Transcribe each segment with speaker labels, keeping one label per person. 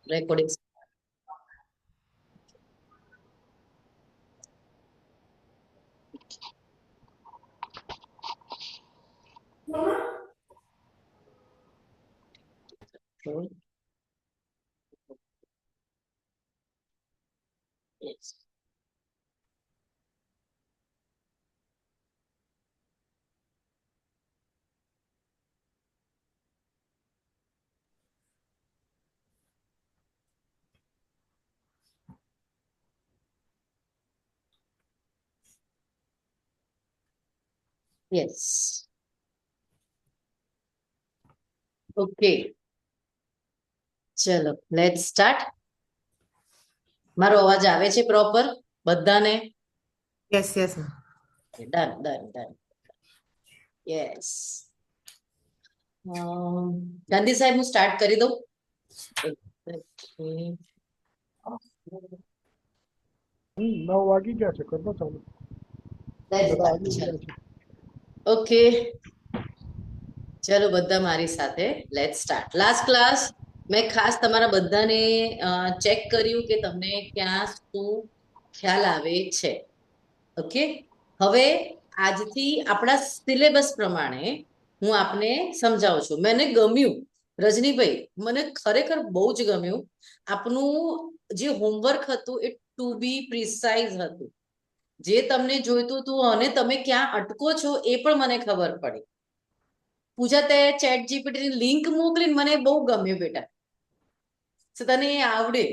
Speaker 1: Recording. Yes. Yes. Okay. ચલો let's start. મારો અવાજ આવે છે પ્રોપર બધાને?
Speaker 2: Yes, yes, ma'am.
Speaker 1: Done done done. Yes. Gandhi સાહેબ હું સ્ટાર્ટ કરી દઉં. Okay.
Speaker 3: 9 વાગી ગયા છે, કરતો ચાલુ.
Speaker 1: Let's
Speaker 3: બધા
Speaker 1: start.
Speaker 3: આવી
Speaker 1: ચલો.
Speaker 3: ગયા છે.
Speaker 1: ઓકે, ચલો બધા મારી સાથે લેટ્સ સ્ટાર્ટ. લાસ્ટ ક્લાસ મેં ખાસ તમારા બધાને ચેક કર્યું કે તમને ક્યાં શું ખ્યાલ આવે છે. ઓકે, હવે આજથી આપણા સિલેબસ પ્રમાણે હું આપને સમજાવું છું. મને ગમ્યું રજનીભાઈ, મને ખરેખર બહુ જ ગમ્યું. આપનું જે હોમવર્ક હતું એ ટુ બી પ્રિસાઇઝ હતું. જે તમને જોઈતું હતું અને તમે ક્યાં અટકો છો એ પણ મને ખબર પડી. પૂજા તે ચેટ જીપીટી ની લિંક મોકલીને મને બહુ ગમ્યું બેટા. તને એ આવડે,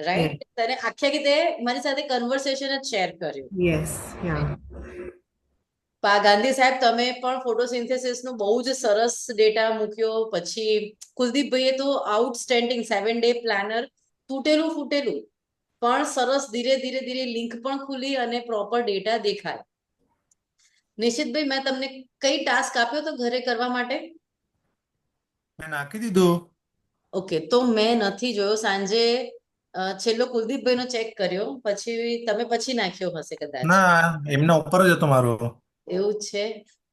Speaker 1: રાઈટ? તને આખી તે મારી સાથે કન્વર્સેશન જ શેર કર્યું.
Speaker 2: Yes, yeah.
Speaker 1: ગાંધી સાહેબ તમે પણ ફોટોસિન્થેસિસ નો બહુ જ સરસ ડેટા મૂક્યો. પછી કુલદીપભાઈએ તો આઉટસ્ટેન્ડિંગ 7 ડે પ્લાનર, તૂટેલું ફૂટેલું પણ સરસ ધીરે ધીરે ધીરે લિંક પણ ખુલી અને પ્રોપર ડેટા દેખાય. નિશિતભાઈ મેં તમને કઈ ટાસ્ક આપ્યો તો ઘરે કરવા માટે?
Speaker 4: મેં નાખી દીધું.
Speaker 1: ઓકે, તો મેં નથી જોયો. સાંજે છેલ્લો કુલદીપભાઈ નો ચેક કર્યો, પછી તમે પછી નાખ્યો હશે કદાચ.
Speaker 4: ના, એમના ઉપર જ હતો મારો.
Speaker 1: એવું છે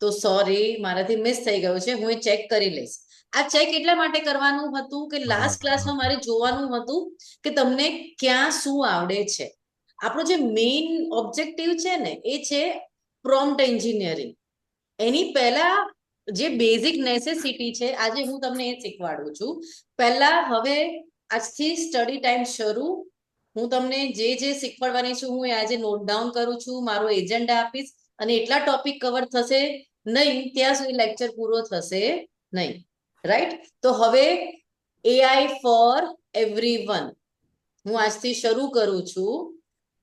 Speaker 1: તો સોરી, મારાથી મિસ થઈ ગયું છે. હું એ ચેક કરી લઈશ. આ ચેક એટલા માટે કરવાનું હતું કે લાસ્ટ ક્લાસમાં મારે જોવાનું હતું કે તમને ક્યાં શું આવડે છે. આપણો જે મેઇન ઓબ્જેક્ટિવ છે ને એ છે પ્રોમ્પ્ટ એન્જિનિયરિંગ. એની પહેલા જે બેઝિક નેસેસિટી છે આજે હું તમને એ શીખવાડું છું. પહેલા હવે આજથી સ્ટડી ટાઈમ શરૂ. હું તમને જે જે શીખવાડવાની છું હું આજે નોટ ડાઉન કરું છું. મારો એજન્ડા આપીશ અને એટલા ટોપિક કવર થશે નહીં ત્યાં સુધી લેક્ચર પૂરો થશે નહીં. રાઈટ? તો હવે એઆઈ ફોર એવરીવન હું આજથી શરૂ કરું છું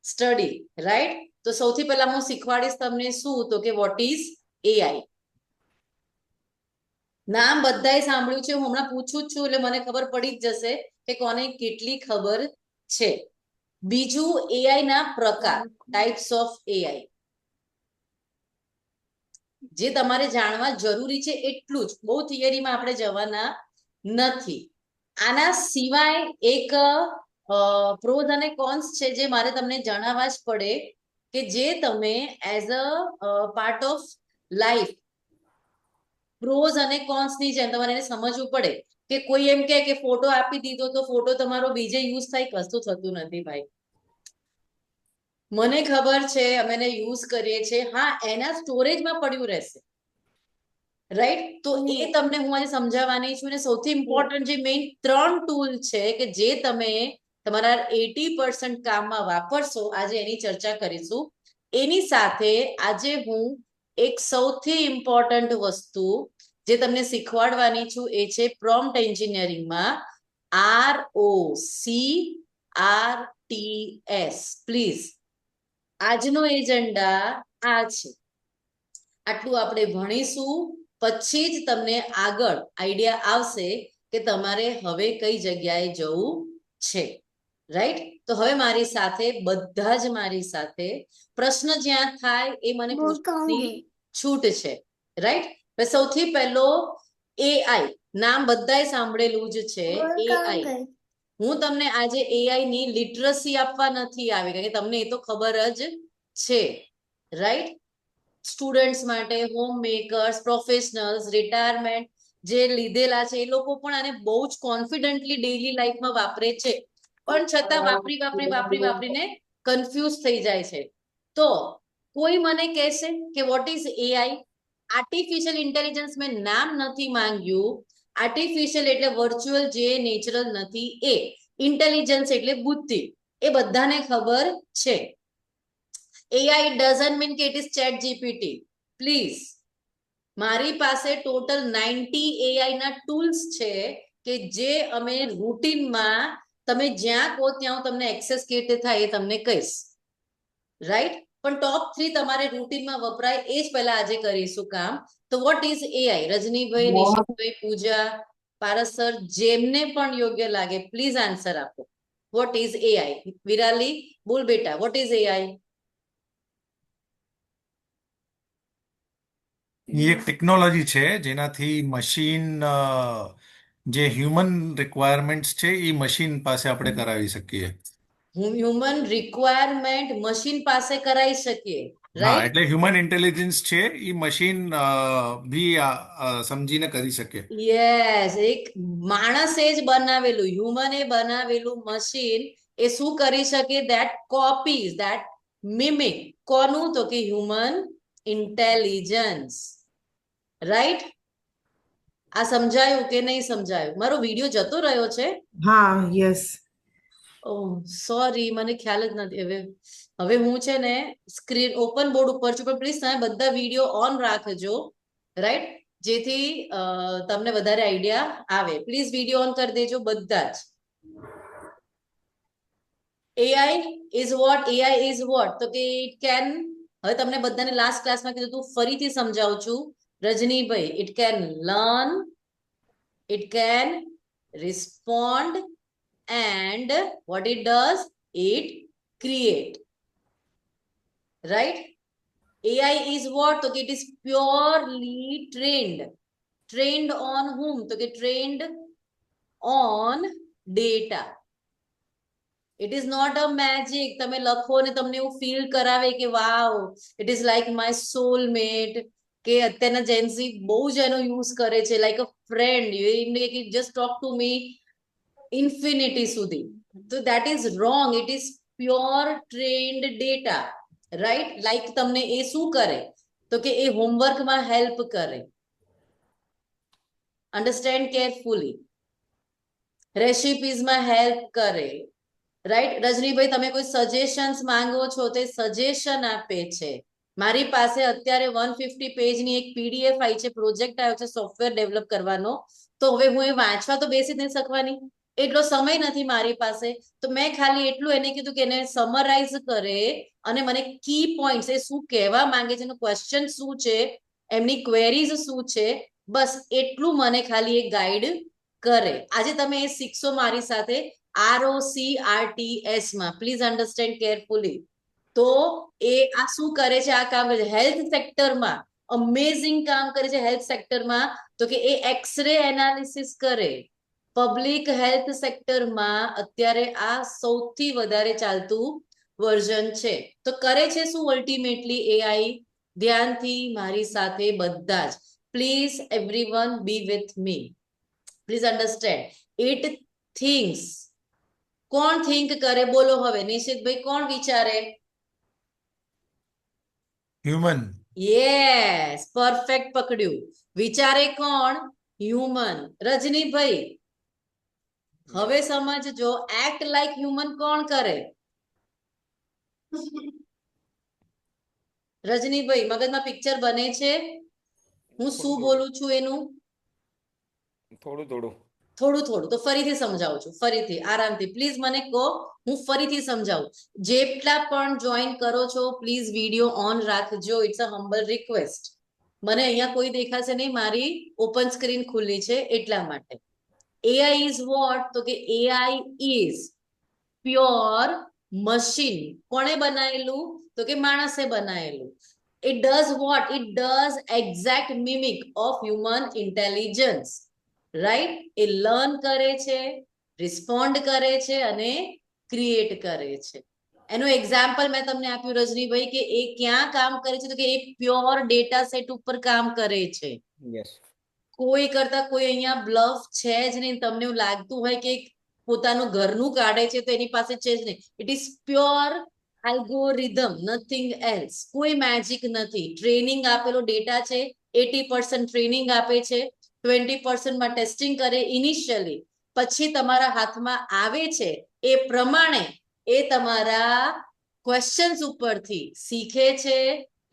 Speaker 1: સ્ટડી. રાઈટ? તો સૌથી પહેલા હું શીખવાડીશ તમને શું, તો કે વોટ ઇઝ એઆઈ. નામ બધાએ સાંભળ્યું છે. હું હમણાં પૂછું જ છું એટલે મને ખબર પડી જ જશે કે કોને કેટલી ખબર છે. બીજું, એઆઈ ના પ્રકાર, ટાઈપ્સ ઓફ એઆઈ, જે તમારે જાણવા જરૂરી છે એટલું જ. બહુ થિયરીમાં આપણે જવાના નથી. આના સિવાય એક પ્રોઝ અને કોન્સ છે જે મારે તમને જણાવવા જ પડે કે જે તમે as a part of life pros અને કોન્સ ની જેમ તમારે એને સમજવું પડે. કે કોઈ એમ કે ફોટો આપી દીધો તો ફોટો તમારો બીજે યુઝ થાય, કશું થતું નથી ભાઈ. મને ખબર છે, અમે એને યુઝ કરીએ છીએ. હા, એના સ્ટોરેજમાં પડ્યું રહેશે. રાઈટ? તો એ તમને હું આજે સમજાવવાની છું. અને સૌથી ઇમ્પોર્ટન્ટ જે મેઇન 3 ટૂલ છે કે જે તમે તમારા 80% કામમાં વાપરશો, આજે એની ચર્ચા કરીશું. એની સાથે આજે હું એક સૌથી ઇમ્પોર્ટન્ટ વસ્તુ જે તમને શીખવાડવાની છું એ છે પ્રોમ્પ્ટ એન્જિનિયરિંગમાં ROCRTS. પ્લીઝ, આજનો એજન્ડા આ છે. આટલું આપણે ભણીશું પછી જ તમને આગળ આઈડિયા આવશે કે તમારે હવે કઈ જગ્યાએ જવું છે. રાઈટ? તો હવે મારી સાથે બધા જ મારી સાથે પ્રશ્ન જ્યાં થાય એ મને પૂછવાની છૂટ છે. રાઈટ? સૌથી પહેલો એઆઈ, નામ બધાએ સાંભળેલું જ છે એઆઈ. હું તમને આજે એઆઈ ની લિટરસી આપવા નથી આવી, કારણ કે તમને એ તો ખબર જ છે. રાઈટ? સ્ટુડન્ટ્સ માટે, હોમ મેકર્સ, પ્રોફેશનલ્સ, રિટાયરમેન્ટ, જે લીધેલા છે એ લોકો પણ આને બહુ જ કોન્ફિડન્ટલી ડેઈલી લાઈફમાં વાપરે છે, પણ છતાં વાપરીને કન્ફ્યુઝ થઈ જાય છે. તો કોઈ મને કહેશે કે vote is AI? Artificial intelligence મેં નામ નથી માંગ્યું. આર્ટિફિશિયલ એટલે વર્ચ્યુઅલ, જે નેચરલ નથી એ. ઇન્ટેલિજન્સ એટલે બુદ્ધિ, એ બધાને ખબર છે. એઆઈ ડઝન્ટ મીન કે it is chat GPT. Please, મારી પાસે ટોટલ 90 એઆઈ ના ટૂલ્સ છે કે જે અમે રૂટીનમાં, તમે જ્યાં કહો ત્યાં હું તમને એક્સેસ કેવી રીતે થાય એ તમને કહીશ, રાઈટ? પણ ટોપ 3 તમારે રૂટીનમાં વપરાય એ જ પહેલા આજે કરીશું કામ. તો વોટ ઇઝ એઆઈ? રજનીભાઈ, નિશિતભાઈ, પૂજા, પારસ સર, જેમને પણ યોગ્ય લાગે પ્લીઝ આન્સર આપો. What is AI? વિરાલી, બોલ બેટા, વોટ ઇઝ એઆઈ?
Speaker 4: એ એક ટેકનોલોજી છે જેનાથી મશીન જે હ્યુમન રિક્વાયરમેન્ટ્સ છે એ મશીન પાસે આપણે કરાવી શકીએ.
Speaker 1: હ્યુમન રિક્વાયરમેન્ટ મશીન પાસે કરાવી શકીએ,
Speaker 4: હા,
Speaker 1: રાઈટ?
Speaker 4: એટલે હ્યુમન ઇન્ટેલિજન્સ છે એ મશીન બી સમજીને કરી શકે.
Speaker 1: યસ, એક માણસે જ બનાવેલું, હ્યુમને બનાવેલું મશીન એ શું કરી શકે? That copies, that mimic. કોનું? તો કે હ્યુમન ઇન્ટેલિજન્સ, રાઈટ? આ સમજાયું કે નહીં સમજાયું? મારો વિડીયો જતો રહ્યો છે?
Speaker 2: હા, yes.
Speaker 1: ઓહ સોરી, મને ખ્યાલ જ નથી. હવે હું છે ને સ્ક્રીન ઓપન બોર્ડ ઉપર છું, પણ પ્લીઝ તમે બધા વિડીયો ઓન રાખજો, રાઈટ? જેથી તમને વધારે આઈડિયા આવે. પ્લીઝ વિડીયો ઓન કરી દેજો બધા જ. AI is what? AI is what? તો કે ઇટ કેન, હવે તમને બધાને લાસ્ટ ક્લાસમાં કીધું તું, ફરીથી સમજાવું છું. Rajnibhai, it can learn, it can respond, and what it does, it create, right? AI is what? So it is purely trained on whom? So trained on data. It is not a magic. તમે લખો ને તમને એવું feel કરાવે કે wow, it is like my soulmate, કે અત્યારના Gen Z બહુ જ એનો યુઝ કરે છે, લાઈક અ ફ્રેન્ડ, કે just talk to me infinity સુધી. તો that is wrong. It is pure trained data, right? Like તમને એ શું કરે? તો કે એ હોમવર્કમાં હેલ્પ કરે. Understand carefully. રેસિપીઝમાં હેલ્પ કરે, રાઈટ? રજનીભાઈ, તમે કોઈ સજેશન્સ માંગો છો તો સજેશન આપે છે. મારી પાસે અત્યારે 150 પેજની એક પીડીએફ આવી છે, પ્રોજેક્ટ આવ્યો છે સોફ્ટવેર ડેવલપ કરવાનો. તો હવે હું એ વાંચવા તો બેસી જ નહીં શકવાની, એટલો સમય નથી મારી પાસે. તો મેં ખાલી એટલું એને કીધું કે એને સમરાઇઝ કરે અને મને કી પોઈન્ટ્સ, એ શું કહેવા માંગે છે, એનો ક્વેશ્ચન શું છે, એમની ક્વેરીઝ શું છે, બસ એટલું મને ખાલી એક ગાઈડ કરે. આજે તમે એ શીખશો મારી સાથે ROCRTS માં. Please understand carefully. તો એ આ શું કરે છે? આ કામ કરે છે હેલ્થ સેક્ટરમાં, અમેઝિંગ કામ કરે છે હેલ્થ સેક્ટરમાં. તો કે એ એક્સરે એનાલિસિસ કરે. પબ્લિક હેલ્થ સેક્ટરમાં અત્યારે આ સૌથી વધારે ચાલતું વર્ઝન છે. તો કરે છે શું અલ્ટિમેટલી એઆઈ? ધ્યાનથી મારી સાથે બધા જ, please everyone be with me. Please understand. It thinks. કોણ થિંક કરે? બોલો હવે નિશિતભાઈ, કોણ વિચારે?
Speaker 4: હ્યુમન.
Speaker 1: યસ, પરફેક્ટ પકડ્યું. વિચારે કોણ? હ્યુમન. રજનીભાઈ, હવે સમજજો, એક્ટ લાઈક હ્યુમન કોણ કરે? રજનીભાઈ, મગજમાં પિક્ચર બને છે હું શું બોલું છું એનું?
Speaker 5: થોડું
Speaker 1: થોડું. તો ફરીથી સમજાવું છું, ફરીથી આરામથી પ્લીઝ મને કહો, હું ફરીથી સમજાવું. જેટલા પણ જોઈન કરો છો પ્લીઝ વિડીયો ઓન રાખજો. It's a humble request. મને અહીંયા કોઈ દેખાશે નહીં, મારી ઓપન સ્ક્રીન ખુલ્લી છે એટલા માટે. AI is what? તો કે એઆઈ ઇઝ પ્યોર મશીન. કોણે બનાવેલું? તો કે માણસે બનાવેલું. It does what? It does exact mimic of human intelligence, right? A learn કરે છે, રિસ્પોન્ડ કરે છે અને ક્રિએટ કરે છે. એનું એક્ઝામ્પલ મેં તમને આપ્યું રજનીભાઈ, કે એ ક્યાં કામ કરે છે? તો કે એ પ્યોર ડેટા સેટ ઉપર કામ કરે છે.
Speaker 5: યસ.
Speaker 1: કોઈ કરતા કોઈ અહીંયા બ્લફ છે જ નહીં. તમને એવું લાગતું હોય કે પોતાનું ઘરનું કાઢે છે તો એની પાસે છે જ નહીં. It is pure algorithm, nothing else. કોઈ મેજિક નથી. ટ્રેનિંગ આપેલો ડેટા છે. 80% ટ્રેનિંગ આપે છે, 20% માં ટેસ્ટિંગ કરે ઇનિશિયલી, પછી તમારા હાથમાં આવે છે એ પ્રમાણે એ તમારા ક્વેશ્ચન્સ ઉપરથી શીખે છે,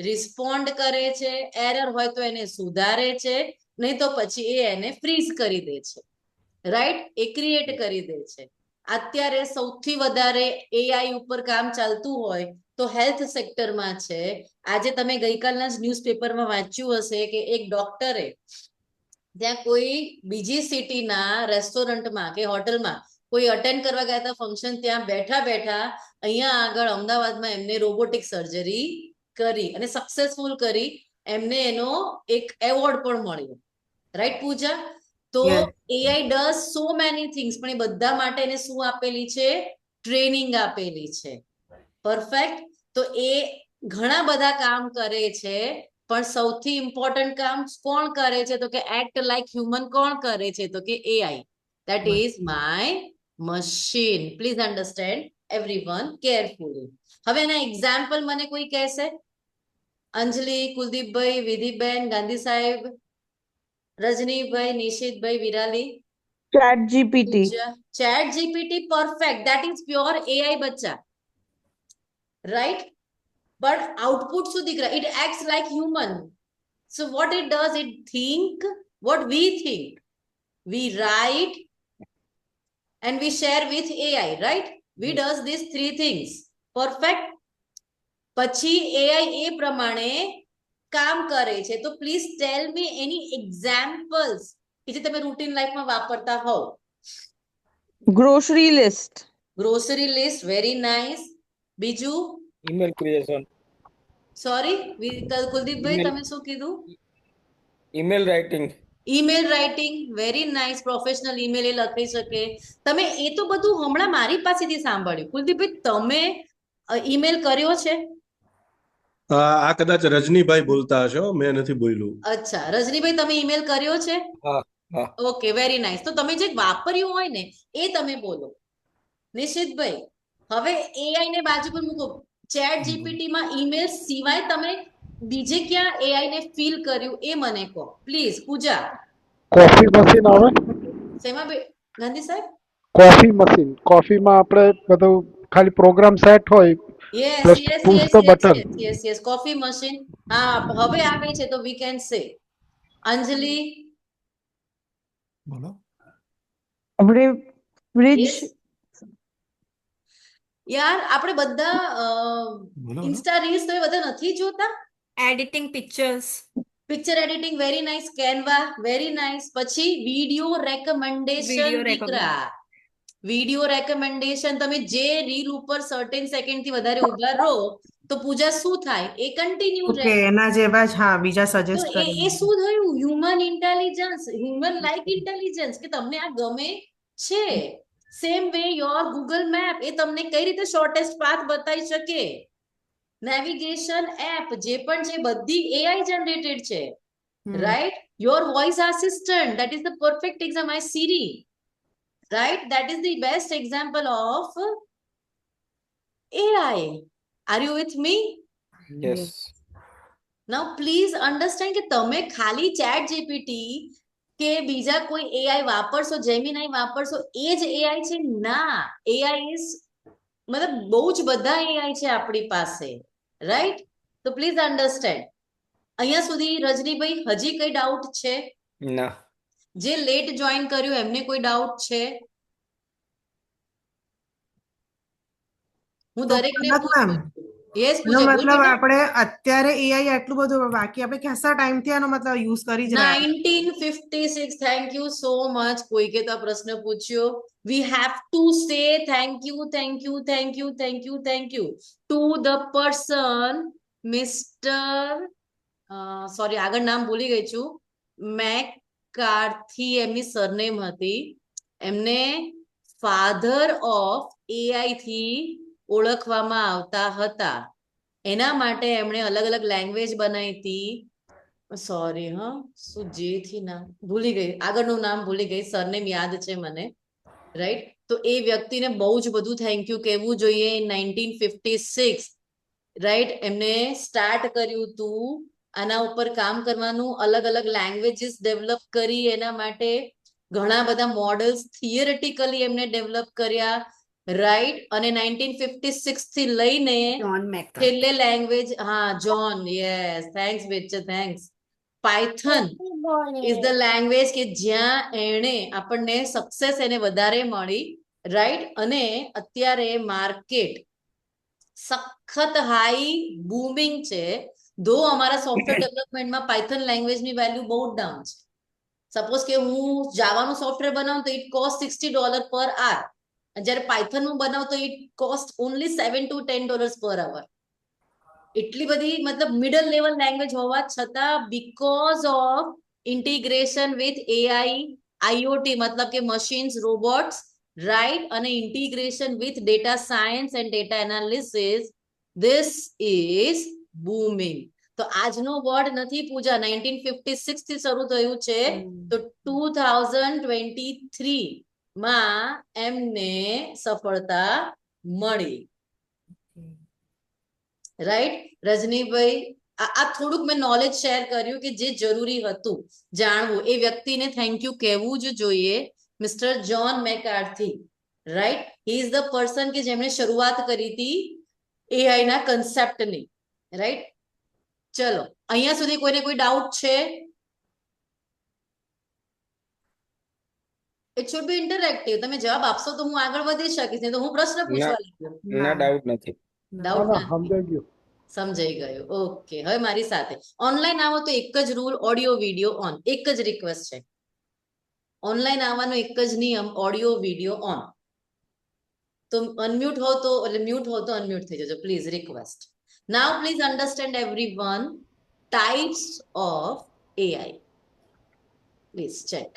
Speaker 1: રિસ્પોન્ડ કરે છે, એરર હોય તો એને સુધારે છે, નહીં તો પછી એ એને ફ્રીઝ કરી દે છે, રાઈટ? એ ક્રિએટ કરી દે છે. અત્યારે સૌથી વધારે એઆઈ ઉપર કામ ચાલતું હોય તો હેલ્થ સેક્ટરમાં છે. આજે તમે ગઈકાલના જ ન્યૂઝપેપરમાં વાંચ્યું હશે કે એક ડોક્ટરે ત્યાં કોઈ બીજી સિટીના રેસ્ટોરન્ટમાં કે હોટલમાં કોઈ અટેન્ડ કરવા ગયા હતા ફંક્શન, ત્યાં બેઠા બેઠા અહીંયા આગળ અમદાવાદમાં એમને રોબોટિક સર્જરી કરી અને સક્સેસફુલ કરી. એમને એનો એક એવોર્ડ પણ મળ્યો, રાઈટ પૂજા? તો
Speaker 2: Yes.
Speaker 1: AI does so many things, પણ એ બધા માટે એને શું આપેલી છે? ટ્રેનિંગ આપેલી છે. પરફેક્ટ. તો એ ઘણા બધા કામ કરે છે, પણ સૌથી ઇમ્પોર્ટન્ટ કામ કોણ કરે છે? તો કે એક્ટ લાઈક હ્યુમન. કોણ કરે છે? તો કે AI. That is my machine. Please understand everyone carefully. હવે એના એક્ઝામ્પલ મને કોઈ કહેશે? અંજલિ, કુલદીપભાઈ, વિધિબેન, ગાંધી સાહેબ, રજનીભાઈ, નિશિતભાઈ, વિરાલી.
Speaker 5: ChatGPT.
Speaker 1: Chat GPT. Perfect. That is pure AI બચ્ચા, રાઈટ? but output શું દીકરા? it acts like human. So what it does, it think what we think. We write and we share with AI, right? We does these three things. Perfect. પછી AI એ પ્રમાણે કામ કરે છે. તો please tell me any examples કે જે તમે routine લાઈફમાં વાપરતા હોવ.
Speaker 5: Grocery list.
Speaker 1: Grocery list, very nice. બીજું?
Speaker 6: email creation,
Speaker 1: સોરી કુલદીપભાઈ,
Speaker 6: Email.
Speaker 1: તમે શું કીધું?
Speaker 6: email writing,
Speaker 1: email writing, very nice. Professional email એ લખી શકે. તમે એ તો બધું હમણાં મારી પાસેથી સાંભળ્યું. કુલદીપભાઈ, તમે ઈમેલ કર્યો છે?
Speaker 7: આ કદાચ રજનીભાઈ બોલતા હશો, મેં નથી બોલ્યું.
Speaker 1: અચ્છા, રજનીભાઈ, તમે ઈમેલ કર્યો છે?
Speaker 6: હા હા
Speaker 1: ઓકે, વેરી નાઇસ. તો તમે જે વાપર્યું હોય ને એ તમે બોલો. નિશિતભાઈ, હવે એઆઈ ને બાજુ પર મૂકો. ચેટ જીપીટી માં ઈમેલ સિવાય તમે બીજે ક્યાં એઆઈ ને ફીલ કર્યું એ મને કહો પ્લીઝ. પૂજા,
Speaker 3: કોફી મશીન આવે,
Speaker 1: શેમાં ગાંધી સાહેબ?
Speaker 3: Coffee machine. કોફીમાં આપણે બધું ખાલી પ્રોગ્રામ સેટ હોય,
Speaker 1: yes
Speaker 3: plus
Speaker 1: yes
Speaker 3: push
Speaker 1: yes
Speaker 3: the
Speaker 1: yes
Speaker 3: button.
Speaker 1: Yes yes yes coffee machine. હા, હવે આવે છે તો વી કેન સે. અંજલિ?
Speaker 4: બોલો.
Speaker 5: Fridge.
Speaker 1: Yes. યાર, આપણે બધા
Speaker 4: બોલો.
Speaker 1: ઇન્સ્ટા રીલ્સ તો એ બધા નથી જોતા?
Speaker 2: Editing pictures.
Speaker 1: Picture editing, very nice. Canva, very nice. પછી વિડિયો રેકમેન્ડેશન.
Speaker 2: Video
Speaker 1: દીકરા, વિડિયો રેકમેન્ડેશન. તમે જે રીલ ઉપર સર્ટેન સેકન્ડ થી વધારે ઉભા રહો તો પૂજા શું થાય? એ કન્ટિન્યુ રહે.
Speaker 2: Okay, એના જેવા જ હા બીજા
Speaker 1: તો
Speaker 2: સજેસ્ટ
Speaker 1: એ
Speaker 2: કરી.
Speaker 1: શું થયું? Human intelligence, human like intelligence, કે તમને આ ગમે છે. Same way your Google map, એ તમને કઈ રીતે શોર્ટેસ્ટ પાથ બતાવી શકે. નેવિગેશન એપ જે પણ છે બધી એઆઈ જનરેટેડ છે, right? Your voice assistant, that is the perfect example. My Siri, right? That is the best example of AI. Are you with me?
Speaker 6: yes,
Speaker 1: Now please understand કે તમે ખાલી chat GPT કે બીજા કોઈ AI વાપરશો, Gemini વાપરશો, એ જ AI છે? ના, AI is મતલબ બહુ જ બધા એઆઈ છે આપણી પાસે, રાઈટ? તો પ્લીઝ અન્ડરસ્ટેન્ડ. અહીંયા સુધી રજનીભાઈ હજી કઈ ડાઉટ છે?
Speaker 6: ના,
Speaker 1: જે લેટ જોઈન કર્યું એમને કોઈ ડાઉટ છે? હું
Speaker 2: તો
Speaker 1: દરેકને
Speaker 2: કનક
Speaker 1: પૂછું
Speaker 2: ma'am,
Speaker 1: છું. યસ
Speaker 2: એનો
Speaker 1: પૂજા, બોલ
Speaker 2: મતલબ
Speaker 1: બેટા.
Speaker 2: આપણે અત્યારે એઆઈ આટલું બધું બાકી આપણે ખાસા ટાઈમથી આનો મતલબ યુઝ કરી જ રહ્યા.
Speaker 1: 1956. Thank you so much. કોઈકે તો આ પ્રશ્ન પૂછ્યો. We have to say thank you, thank you, thank you, thank you, thank you to the person mister, sorry આગળ નામ ભૂલી ગઈ છું, મેકકાર્થી એમની સરનેમ હતી. એમને ફાધર ઓફ એઆઈ થી ઓળખવામાં આવતા હતા. એના માટે એમણે અલગ અલગ લેંગ્વેજ બનાવી હતી. સોરી હા, શું જે થી નામ ભૂલી ગઈ, આગળનું નામ ભૂલી ગઈ, સરનેમ યાદ છે મને, રાઈટ? તો એ વ્યક્તિને બહુ જ બધું થેન્ક યુ કહેવું જોઈએ. 1956, રાઈટ, એમને સ્ટાર્ટ કર્યું હતું આના ઉપર કામ કરવાનું, અલગ અલગ લેંગ્વેજીસ ડેવલપ કરી, એના માટે ઘણા બધા મોડલ્સ થિયરેટિકલી એમને ડેવલપ કર્યા, રાઈટ? અને 1956 થી લઈને
Speaker 5: John McCarthy.
Speaker 1: છેલ્લે લેંગ્વેજ, હા John, yes, thanks Bechar, thanks. Python is the language કે જ્યાં એણે આપણને સક્સેસ એને વધારે મળી, રાઈટ? અને અત્યારે માર્કેટ સખત હાઈ બૂમિંગ છે. ધો અમારા સોફ્ટવેર ડેવલપમેન્ટમાં પાયથન લેંગ્વેજની વેલ્યુ બહુ ડાઉન છે. સપોઝ કે હું જાવાનું સોફ્ટવેર બનાવું તો ઇટ કોસ્ટ $60 પર આર, જ્યારે પાયથનનું બનાવું તો ઇટ કોસ્ટ ઓનલી $7 to $10 પર અવર. એટલી બધી મતલબ મિડલ લેવલ લેંગ્વેજ હોવા છતાં because of integration with AI, IoT મતલબ કે મશીન્સ, રોબોટ્સ, રાઈટ, અને integration with data science and data analysis, this is booming. તો આજનો વર્ડ નથી પૂજા, 1956 થી શરૂ થયું છે, તો 2023 માં એમને સફળતા મળી, રાઈટ? રજનીભાઈ, આ થોડુંક મેં નોલેજ શેર કર્યું કે જે જરૂરી હતું જાણવું. એ વ્યક્તિને થેન્ક યુ કહેવું જ જોઈએ, mister John McCarthy, right? He is the person કે જેમણે શરૂઆત કરી હતી એઆઈ ના કન્સેપ્ટની, રાઈટ? ચલો, અહીંયા સુધી કોઈને કોઈ ડાઉટ છે? It should be interactive. તમે જવાબ આપશો તો હું આગળ વધી શકીશ, નહીં તો હું પ્રશ્ન પૂછવા લાગ્યો.
Speaker 6: ના ડાઉટ નથી.
Speaker 1: ડાઉટ
Speaker 3: ના,
Speaker 1: નથી,
Speaker 3: સમજાઈ ગયું.
Speaker 1: સમજાઈ ગયું. ઓકે, હવે મારી સાથે ઓનલાઈન આવો તો એક જ રૂલ, ઓડિયો વિડિયો ઓન. એક જ રિક્વેસ્ટ છે, ઓનલાઈન આવવાનો એક જ નિયમ, ઓડિયો વિડિયો ઓન. તો અનમ્યુટ હો તો એટલે મ્યુટ હો તો અનમ્યુટ થઈ જજો please, request. Now please understand everyone types of AI. Please check.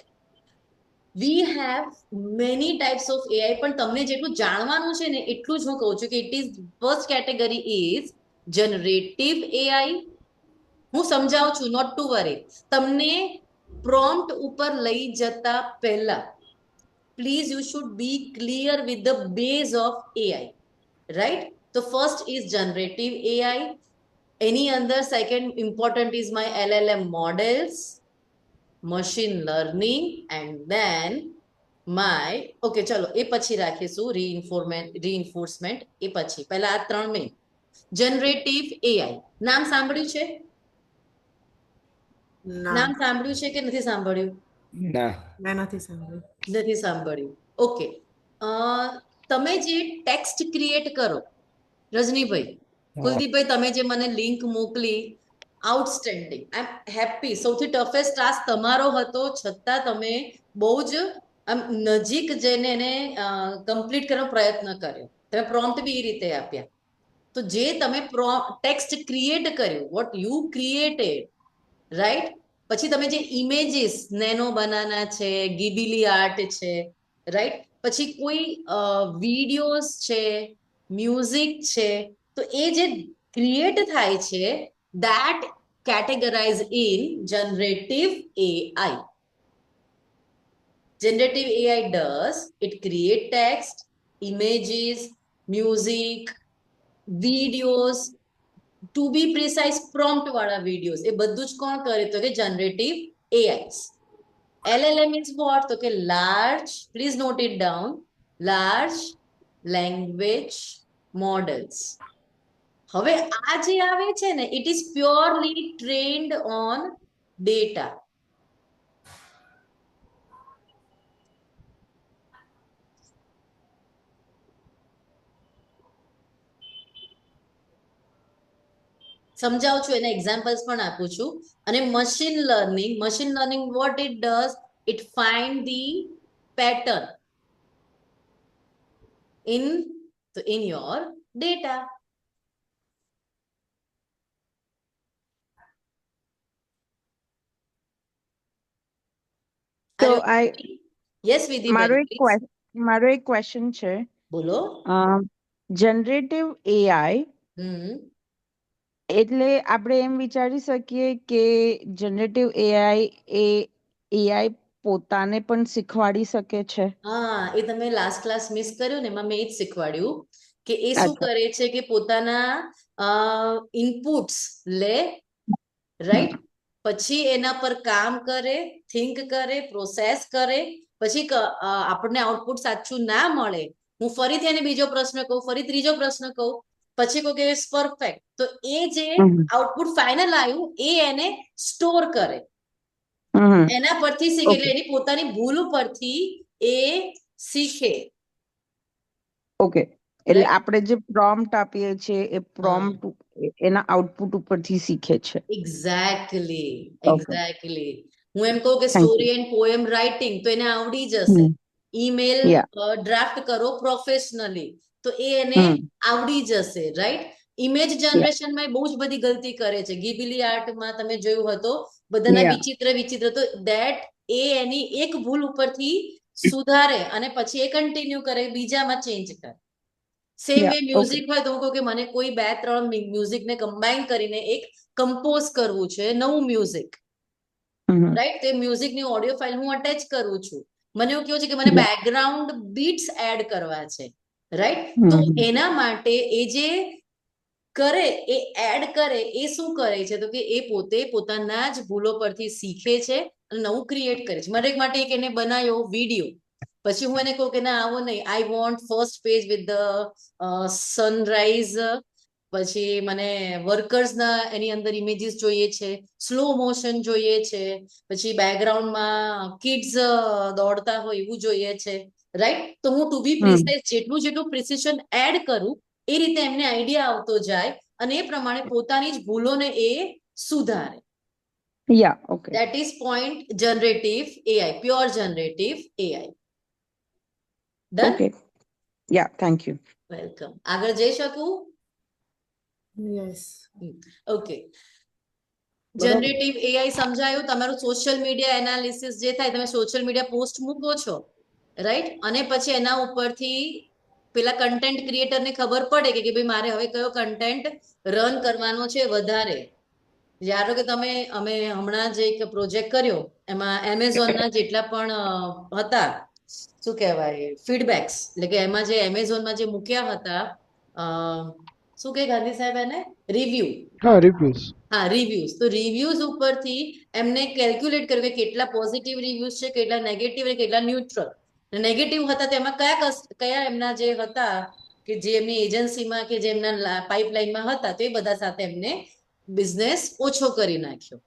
Speaker 1: We have many types of AI, પણ તમને જેટલું જાણવાનું છે ને એટલું જ હું કહું છું કે it is first category is generative AI. હું સમજાવું છું, નોટ ટુ વરી. તમને પ્રોમ્પ્ટ ઉપર લઈ જતા પહેલા please you should be clear with the base of AI, right? તો ફર્સ્ટ ઇઝ જનરેટિવ એઆઈ. એની અંદર second important is my LLM models, machine learning, and then my, okay ચલો એ પછી રાખીશું રીઇન્ફોર્સમેન્ટ, એ પછી. પહેલા આ ત્રણ મેં. જનરેટિવ એઆઈ નામ સાંભળ્યું છે?
Speaker 2: ના,
Speaker 1: નામ સાંભળ્યું છે કે નથી સાંભળ્યું?
Speaker 6: ના.
Speaker 2: મેં નથી સાંભળ્યું.
Speaker 1: નથી સાંભળ્યું, ઓકે. તમે જે ટેક્સ્ટ ક્રિએટ કરો, રજનીભાઈ, કુલદીપભાઈ, તમે જે મને લિંક મોકલી, આઉટસ્ટેન્ડિંગ, આઈ એમ હેપી. સૌથી ટફેસ્ટ ટાસ્ક તમારો હતો, છતાં તમે બહુ જ આમ નજીક જઈને એને કમ્પ્લીટ કરવાનો પ્રયત્ન કર્યો. તમે પ્રોમ્પ્ટ બી એ રીતે આપ્યા. તો જે તમે ટેક્સ્ટ ક્રિએટ કર્યું, વોટ યુ ક્રિએટેડ, રાઈટ? પછી તમે જે ઇમેજીસ, નેનો બનાના છે, ગિબિલી આર્ટ છે, રાઈટ? પછી કોઈ વિડીયોઝ છે, મ્યુઝિક છે, તો એ જે ક્રિએટ થાય છે that categorize in generative AI. Generative AI does, it create text, images, music, videos, to be precise prompt વાળા videos, એ બધું જ કોણ કરે? તો કે generative AIs. LLM means what? તો કે large, please note it down, large language models. હવે આ જે આવે છે ને, it is purely trained on data. સમજાવું છું, એના એક્ઝામ્પલ્સ પણ આપું છું. અને machine learning what it does, it find the pattern in your data.
Speaker 8: So
Speaker 1: yes Vidhi
Speaker 8: મારો
Speaker 1: બેન,
Speaker 8: એક
Speaker 1: please.
Speaker 8: મારો એક ક્વેશ્ચન છે.
Speaker 1: બોલો.
Speaker 8: જનરેટિવ એઆઈ એટલે આપણે એમ વિચારી શકીએ કે જનરેટિવ એઆઈ એ એઆઈ પોતાને પણ શીખવાડી શકે છે.
Speaker 1: હા, એ તમે લાસ્ટ ક્લાસ મિસ કર્યો ને, એમાં મેં એ જ શીખવાડ્યું કે એ શું
Speaker 8: અચ્છા.
Speaker 1: કરે છે કે પોતાના ઇનપુટ્સ લે, રાઈટ, પછી એના પર કામ કરે, થિંક કરે, પ્રોસેસ કરે, પછી આપણને આઉટપુટ સાચું ના મળે, હું ફરીથી એને બીજો પ્રશ્ન કહું, ફરી ત્રીજો પ્રશ્ન કહું, પછી કહું કે પરફેક્ટ, તો એ જે
Speaker 8: હમ
Speaker 1: આઉટપુટ ફાઇનલ આવ્યું એ એને સ્ટોર કરે,
Speaker 8: હમ
Speaker 1: એના પરથી શીખે, એટલે
Speaker 8: ઓકે
Speaker 1: એની પોતાની ભૂલ પરથી એ શીખે.
Speaker 8: ઓકે એટલે
Speaker 1: Right?
Speaker 8: આપણે જે પ્રોમ્પ્ટ આપીએ છીએ એ
Speaker 1: હા,
Speaker 8: પ્રોમ્પ્ટ એના આઉટપુટ ઉપરથી શીખે છે.
Speaker 1: Exactly,
Speaker 8: okay
Speaker 1: exactly. હું એમ કહું કે
Speaker 8: thank you.
Speaker 1: Story and poem writing તો એને આવડી જશે. ઈમેલ
Speaker 8: યા
Speaker 1: ડ્રાફ્ટ કરો પ્રોફેશનલી તો એ એને
Speaker 8: હમ
Speaker 1: આવડી જશે, રાઈટ. ઇમેજ
Speaker 8: યા
Speaker 1: જનરેશનમાં બહુ જ બધી ગલતી કરે છે. ગિબિલી આર્ટમાં તમે જોયું હતો, બધાના
Speaker 8: યા
Speaker 1: વિચિત્ર વિચિત્ર, તો ધેટ એ એની એક ભૂલ ઉપરથી સુધારે અને પછી એ કન્ટિન્યુ કરે, બીજામાં ચેન્જ કરે. Same way
Speaker 8: yeah okay
Speaker 1: music હોય તો હું કહું કે મને કોઈ 2-3 મ્યુઝિકને કમ્બાઈન કરીને એક કમ્પોઝ કરવું છે, નવું મ્યુઝિક, રાઈટ. તો એ મ્યુઝિકની ઓડિયો ફાઇલ હું અટેચ કરું છું. મને એવું કેવું છે કે મને
Speaker 8: યા
Speaker 1: બેકગ્રાઉન્ડ બીટ્સ એડ કરવા છે, રાઈટ. તો એના માટે એ જે કરે, એ એડ કરે, એ શું કરે છે તો કે એ પોતે પોતાના જ ભૂલો પરથી શીખે છે અને નવું ક્રિએટ કરે છે. મારે માટે એક એને બનાવ્યો વિડીયો, પછી હું એને કહું કે ના આવો નહીં, I want first page with the sunrise, પછી મને વર્કર્સના એની અંદર ઇમેજીસ જોઈએ છે, સ્લો મોશન જોઈએ છે, પછી બેકગ્રાઉન્ડમાં કિડ્સ દોડતા હોય એવું જોઈએ છે, રાઈટ. તો હું ટુ બી પ્રિસાઇઝ જેટલું જેટલું પ્રિસિશન એડ કરું એ રીતે એમને આઈડિયા આવતો જાય અને એ પ્રમાણે પોતાની જ ભૂલોને એ સુધારે.
Speaker 8: Yeah okay
Speaker 1: That is point generative AI, pure generative AI. Done?
Speaker 8: Okay yeah thank you.
Speaker 1: Welcome. આગળ જઈ શકું?
Speaker 2: યસ.
Speaker 1: ઓકે. જનરેટિવ એઆઈ સમજાયું. તમારું સોશિયલ મીડિયા એનાલિસિસ જે થાય, તમે સોશિયલ મીડિયા પોસ્ટ મૂકો છો, રાઈટ, અને પછી એના ઉપરથી પેલા કન્ટેન્ટ ક્રિએટરને ખબર પડે કે ભાઈ મારે હવે કયો કન્ટેન્ટ રન કરવાનો છે વધારે. ધારો કે અમે હમણાં જે એક પ્રોજેક્ટ કર્યો, એમાં એમેઝોનના જેટલા પણ હતા, શું કહેવાય, ફીડબેક્સ, એટલે કે એમાં જે એમેઝોનમાં જે મૂક્યા હતા, શું કહે ગાંધી સાહેબ એને, રિવ્યુ.
Speaker 3: હા, રિવ્યુઝ.
Speaker 1: હા, રિવ્યુઝ. તો રિવ્યુઝ ઉપરથી એમને કેલ્ક્યુલેટ કર્યું કે કેટલા પોઝિટિવ રિવ્યુઝ છે, કેટલા નેગેટિવ અને કેટલા ન્યુટ્રલ. નેગેટિવ હતા તેમાં કયા એમના જે હતા કે જે એમની એજન્સીમાં કે જે એમના પાઇપલાઇનમાં હતા, તો એ બધા સાથે એમને બિઝનેસ ઓછો કરી નાખ્યો,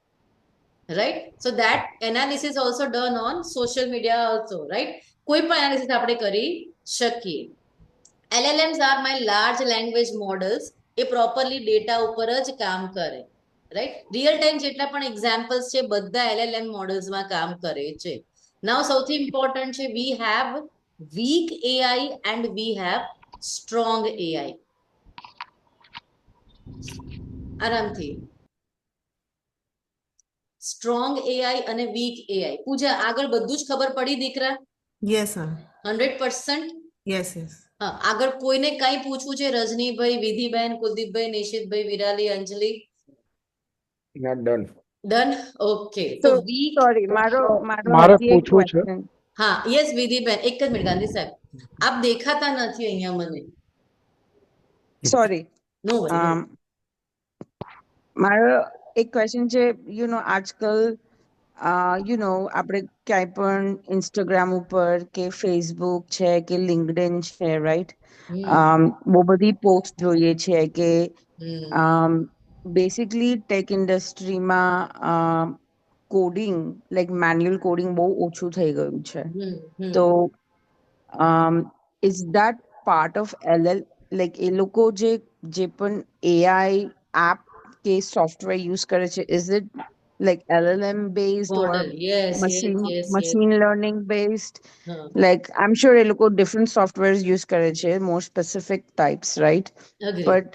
Speaker 1: right. So that analysis also done on social media also, right. કોઈ પણ એનાલિસિસ આપણે કરી શકીએ. LLMs are my large language models. A properly data ઉપર જ કામ કરે, રાઈટ. રિયલ ટાઈમ જેટલા પણ એક્ઝામ્પલ્સ છે બધા LLM મોડલ્સમાં કામ કરે છે. નાવ સૌથી ઇમ્પોર્ટન્ટ છે, we have weak AI and we have strong AI. આરામથી. સ્ટ્રોંગ AI અને વીક AI. પૂજા, આગળ બધું જ ખબર પડી દીકરા?
Speaker 2: Yes ma'am.
Speaker 1: 100%?
Speaker 2: Yes yes.
Speaker 1: હા, આગળ કોઈને કઈ પૂછવું છે? Rajnibhai, Vidhiben, Kuldeepbhai, Nishitbhai, Virali, Anjali?
Speaker 6: Not done.
Speaker 1: Done. Okay. તો
Speaker 8: તો
Speaker 1: વીક,
Speaker 8: સોરી મારો
Speaker 3: મારે
Speaker 8: હજી એક
Speaker 3: પૂછવું છે.
Speaker 8: ક્વેશ્ચન.
Speaker 1: હા, યસ વિધિબેન, એક જ મિનિટ ગાંધી સાહેબ, આપ દેખાતા નથી અહીંયા મને.
Speaker 8: સોરી
Speaker 1: નો વરી.
Speaker 8: મારો એક ક્વેશ્ચન છે, આજકાલ આપણે ક્યાંય પણ ઇન્સ્ટાગ્રામ ઉપર કે ફેસબુક છે કે લિંક્ડઇન છે, રાઈટ, બહુ બધી પોસ્ટ જોઈએ છે કે બેસિકલી ટેક ઇન્ડસ્ટ્રીમાં કોડિંગ લાઈક મેન્યુઅલ કોડિંગ બહુ ઓછું થઈ ગયું છે. તો is that part of like એ લોકો જે પણ એઆઈ એપ કે સોફ્ટવેર યુઝ કરે છે, is it like LLM based or
Speaker 1: model, yes yes yes yes.
Speaker 8: machine learning based?
Speaker 1: હા,
Speaker 8: Like I'm sure a lot of different softwares use કરે છે, more specific types, right?
Speaker 1: Agree.
Speaker 8: But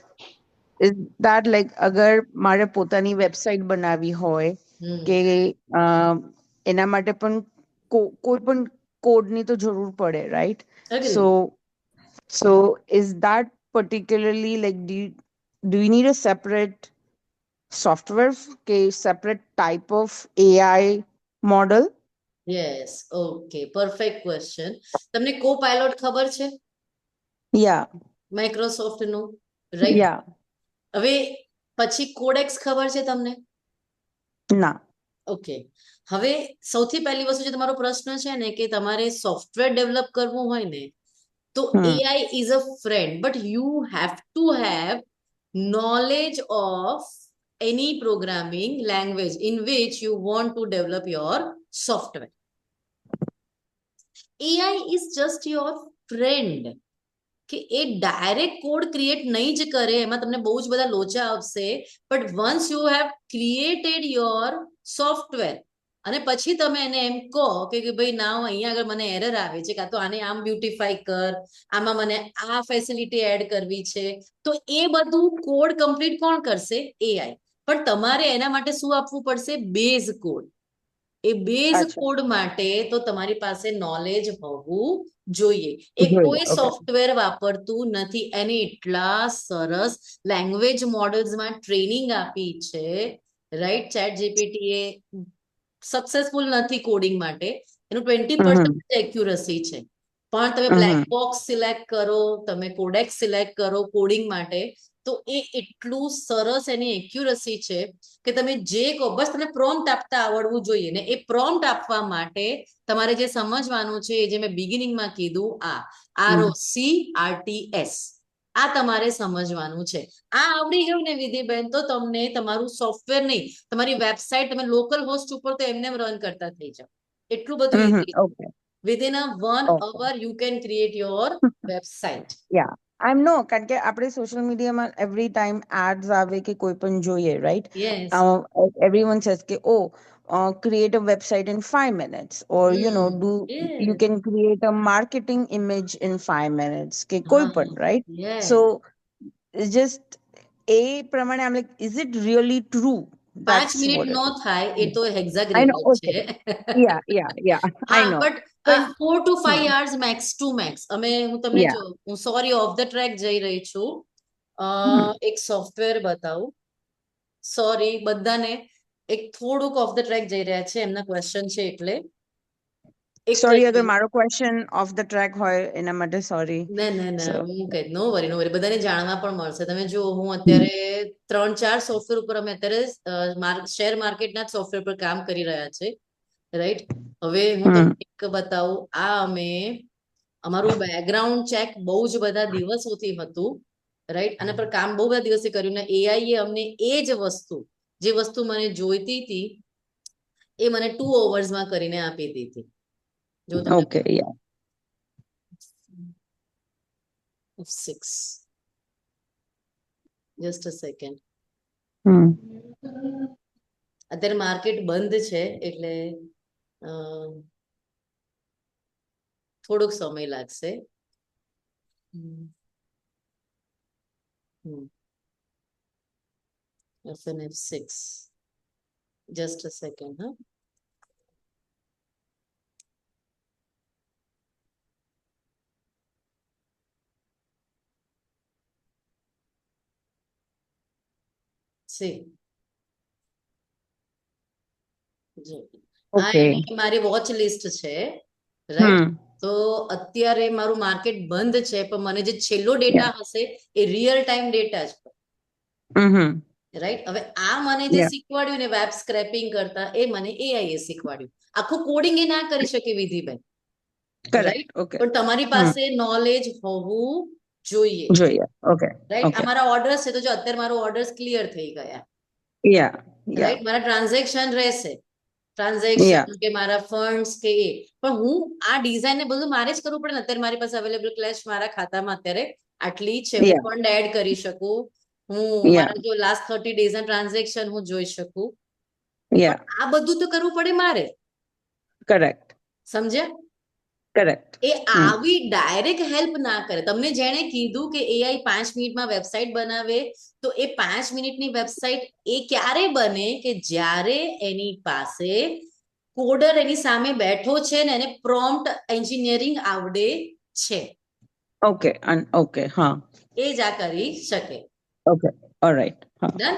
Speaker 8: is that like અગર મારે પોતાની website બનાવી હોય કે એના માટે પણ કોઈ પણ કોડની તો જરૂર પડે, right?
Speaker 1: Agree.
Speaker 8: So is that particularly like do you need a separate software કે separate type of AI model?
Speaker 1: Yes, okay, perfect question. તમને કોપાયલોટ ખબર છે
Speaker 8: Yeah,
Speaker 1: માઇક્રોસોફ્ટનું, રાઈટ?
Speaker 8: yeah,
Speaker 1: હવે પછી કોડેક્સ ખબર છે તમને?
Speaker 8: ના.
Speaker 1: ઓકે, હવે સૌથી પહેલી વસ્તુ જે તમારો પ્રશ્ન છે ને કે તમારે સોફ્ટવેર ડેવલપ કરવું હોય ને તો AI is a friend, but you have to have knowledge of any programming language in which you want to develop your software. AI is just your friend. કે એ ડાયરેક્ટ કોડ ક્રિએટ નહીં જ કરે, એમાં તમને બહુ જ બધા લોચા આવશે, but once you have created your software અને પછી તમે એને એમ કહો કે ભાઈ ના અહીંયા આગળ મને એરર આવે છે, કાં તો આને આમ બ્યુટીફાઈ કર, આમાં મને આ ફેસિલિટી એડ કરવી છે, તો એ બધું કોડ કમ્પ્લીટ કોણ કરશે? AI. પણ તમારે એના માટે શું આપવું પડશે? Base code. એ બેઝ
Speaker 8: અચ્છા.
Speaker 1: કોડ માટે તો તમારી પાસે નોલેજ હોવું જોઈએ. એ
Speaker 8: જોઈએ,
Speaker 1: કોઈ
Speaker 8: okay.
Speaker 1: સોફ્ટવેર વાપરતું નથી. એને એટલા સરસ લેંગ્વેજ મોડલ્સમાં ટ્રેનિંગ આપી છે, રાઈટ? ચેટ જીપીટી એ સક્સેસફુલ નથી કોડિંગ માટે, એનું 20% એક્યુરસી છે. પણ તમે બ્લેક બોક્સ સિલેક્ટ કરો, તમે કોડેક્સ સિલેક્ટ કરો કોડિંગ માટે, તો એ એટલું સરસ એની એક્યુરસી છે કે તમે જે કહો બસ તમને પ્રોમ્પ્ટ આપતા આવડવું જોઈએ. ને એ પ્રોમ્પ્ટ આપવા માટે તમારે જે સમજવાનું છે, એ જે મેં બિગિનિંગમાં કીધું, આ ROCRTS, આ તમારે સમજવાનું છે. આ આવડી ગયું ને વિધિબેન, તો તમને તમારું સોફ્ટવેર નહીં, તમારી વેબસાઇટ તમે લોકલ હોસ્ટ ઉપર તો એમને રન કરતા થઈ જાવ. એટલું બધું easy.
Speaker 8: Okay.
Speaker 1: Within a 1
Speaker 8: Okay.
Speaker 1: hour you can create your website.
Speaker 8: Yeah. I'm no, કારણ કે આપણે સોશિયલ મીડિયામાં એવરી ટાઈમ એડ્સ આવે કે કોઈ પણ જોઈએ, રાઈટ?
Speaker 1: Yes.
Speaker 8: Everyone says કે create a website in 5 minutes, or
Speaker 1: Yes.
Speaker 8: you can create a marketing image in 5 minutes કે કોઈ પણ, right?
Speaker 1: Yes.
Speaker 8: So just એ પ્રમાણે I'm like, is it really true?
Speaker 1: 5
Speaker 8: That's
Speaker 1: minute
Speaker 8: what it
Speaker 1: નો
Speaker 8: is.
Speaker 1: થાય, એ તો
Speaker 8: I know,
Speaker 1: exaggerate
Speaker 8: okay.
Speaker 1: છે.
Speaker 8: Yeah, I know.
Speaker 1: but
Speaker 8: પણ
Speaker 1: 4 to 5 hours max to max. હું તમને
Speaker 8: Yeah.
Speaker 1: જો, હું સોરી ઓફ ધ ટ્રેક જઈ રહી છું. એક સોફ્ટવેર બતાવું. સોરી બધાને, એક થોડુંક ઓફ ધ ટ્રેક જઈ રહ્યા છે, એમના ક્વેશ્ચન છે એટલે.
Speaker 8: સોરી અગર મારો ક્વેશ્ચન ઓફ ધ ટ્રેક હોય એના માટે સોરી.
Speaker 1: ના, હું કઈ નો વરી, બધાને જાણવા પણ મળશે. તમે જો, હું અત્યારે 3-4 સોફ્ટવેર ઉપર, અમે અત્યારે શેર માર્કેટના સોફ્ટવેર પર કામ કરી રહ્યા છે, રાઈટ? હવે હું તમને એક બતાવું. આ અમારું બેકગ્રાઉન્ડ ચેક બહુ જ બધા દિવસોથી હતું, રાઈટ? આના પર કામ બહુ બધા દિવસે કર્યું ને AI એ અમને એ જ વસ્તુ, જે વસ્તુ મને જોઈતી હતી, એ મને 2 hours કરીને આપી દીધી. જો તમને
Speaker 8: okay, yeah.
Speaker 1: 6 just a second. અત્યારે માર્કેટ બંધ છે એટલે થોડોક સમય લાગશે. FNF 6 just a second. મારી વોચ લિસ્ટ છે, રાઈટ? તો અત્યારે મારું માર્કેટ બંધ છે, પણ મને જે છેલ્લો ડેટા હશે એ રિયલ ટાઈમ ડેટા જ, રાઈટ? હવે આ મને જે શીખવાડ્યું ને વેબ સ્ક્રેપિંગ કરતા, એ મને AI એ શીખવાડ્યું. આખું કોડિંગ એ ના કરી શકે વિધિબેન, રાઈટ? પણ તમારી પાસે નોલેજ હોવું જોઈએ, રાઈટ? અમારા ઓર્ડર્સ છે, તો જો અત્યારે મારો ઓર્ડર્સ ક્લિયર થઈ ગયા, રાઈટ? મારા ટ્રાન્ઝેક્શન રહેશે, ટ્રાન્ઝેક્શન કે મારા ફંડ્સ કે એ, પણ હું આ ડિઝાઇન ને બધું મારે જ કરવું પડે ને. અત્યારે મારી પાસે અવેલેબલ કેશ મારા ખાતામાં અત્યારે આટલી છે, હું ફંડ એડ કરી શકું, હું મારા જો લાસ્ટ 30 days ના ટ્રાન્ઝેક્શન હું જોઈ શકું, આ બધું તો કરવું પડે મારે.
Speaker 8: કરેક્ટ,
Speaker 1: સમજ્યા?
Speaker 8: કરેક્ટ.
Speaker 1: એ આવી ડાયરેક્ટ હેલ્પ ના કરે. તમને જેણે કીધું કે AI 5 મિનિટમાં વેબસાઇટ બનાવે, તો એ 5 મિનિટની વેબસાઇટ એ ક્યારે બને કે જ્યારે એની પાસે કોડર એની સામે બેઠો છે ને એને પ્રોમ્પ્ટ એન્જિનિયરિંગ આવડે છે.
Speaker 8: ઓકે, હા,
Speaker 1: એ જ આ કરી શકે.
Speaker 8: ઓકે, ઓલરાઈટ, હા.
Speaker 1: Done?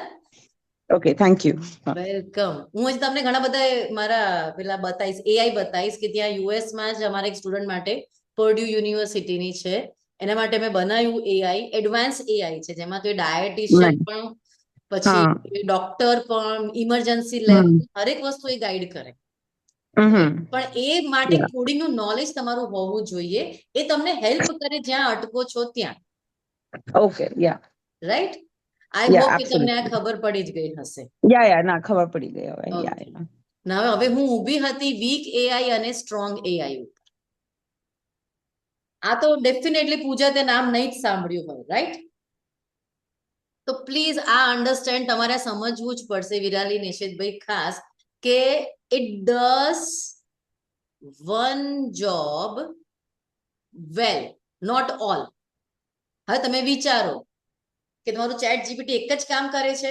Speaker 8: Okay, thank you.
Speaker 1: Welcome. હું હજી તમને ઘણા બધા મારા પેલા બતાવીશ, એઆઈ બતાવીશ કે ત્યાં યુએસમાં જ અમારા એક સ્ટુડન્ટ માટે પર્ડ્યુ યુનિવર્સિટીની છે, એના માટે મેં બનાવ્યું એઆઈ, એડવાન્સ એઆઈ છે, જેમાં તો ડાયટિશિયન પણ, પછી ડોક્ટર પણ, ઇમરજન્સી લેવલ, હરેક વસ્તુ એ ગાઈડ કરે. પણ એ માટે કોડિંગનું નોલેજ તમારું હોવું જોઈએ. એ તમને હેલ્પ કરે જ્યાં અટકો છો ત્યાં.
Speaker 8: ઓકે, યા
Speaker 1: રાઈટ? આઈ
Speaker 8: Yeah,
Speaker 1: હોપ કે તમને આ
Speaker 8: absolutely.
Speaker 1: ખબર પડી જ ગઈ હશે.
Speaker 8: યા ના, ખબર પડી ગઈ હવે.
Speaker 1: Okay.
Speaker 8: યા
Speaker 1: ના હવે હું ઊભી હતી વીક એઆઈ અને સ્ટ્રોંગ એઆઈ ઉપર. આ તો ડેફિનેટલી પૂજા તે નામ નહીં જ સાંભળ્યું હોય, રાઈટ? તો પ્લીઝ આ અન્ડરસ્ટેન્ડ તમારે સમજવું જ પડશે, વિરાલી, નિશિતભાઈ, ખાસ કે it does one job well, not all. હવે તમે વિચારો કે તમારું ચેટ જીપીટી એક જ કામ કરે છે?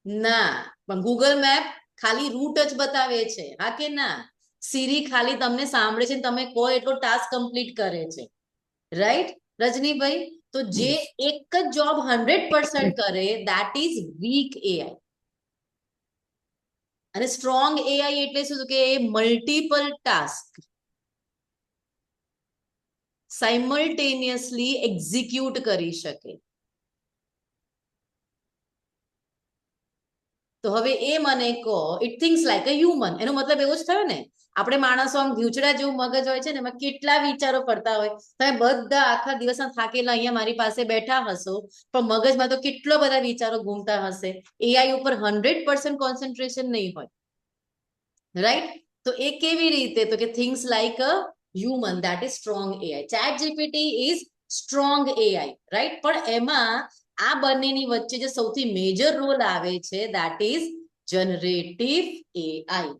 Speaker 1: ના, પણ ગૂગલ મેપ ખાલી રૂટ જ બતાવે છે, હા કે ના? સિરી ખાલી તમને સાંભળે છે, તમે કહો એટલો ટાસ્ક કમ્પ્લીટ કરે છે, રાઈટ રજનીભાઈ? તો જે એક જ જોબ 100% કરે, that is weak AI. અને સ્ટ્રોંગ એઆઈ એટલે શું કે મલ્ટિપલ ટાસ્ક સાયમલ્ટેનિયસલી એક્ઝિક્યુટ કરી શકે. તો હવે એ મને કહો, it thinks like a human. એનો મતલબ એવો જ થયો ને, આપણે માણસો આમ ઘૂંચડા જેવું મગજ હોય છે ને, એમાં કેટલા વિચારો ફરતા હોય. તમે બધા આખા દિવસના થાકેલા અહીંયા મારી પાસે બેઠા હશો, પણ મગજમાં તો કેટલા બધા વિચારો ઘૂમતા હશે. એઆઈ ઉપર 100% કોન્સન્ટ્રેશન નહીં હોય, રાઈટ? તો એ કેવી રીતે? તો કે things like a human, that is strong AI. Chat GPT is strong AI, right? પણ એમાં આ બંનેની વચ્ચે જે સૌથી મેજર રોલ આવે છે, that is generative AI.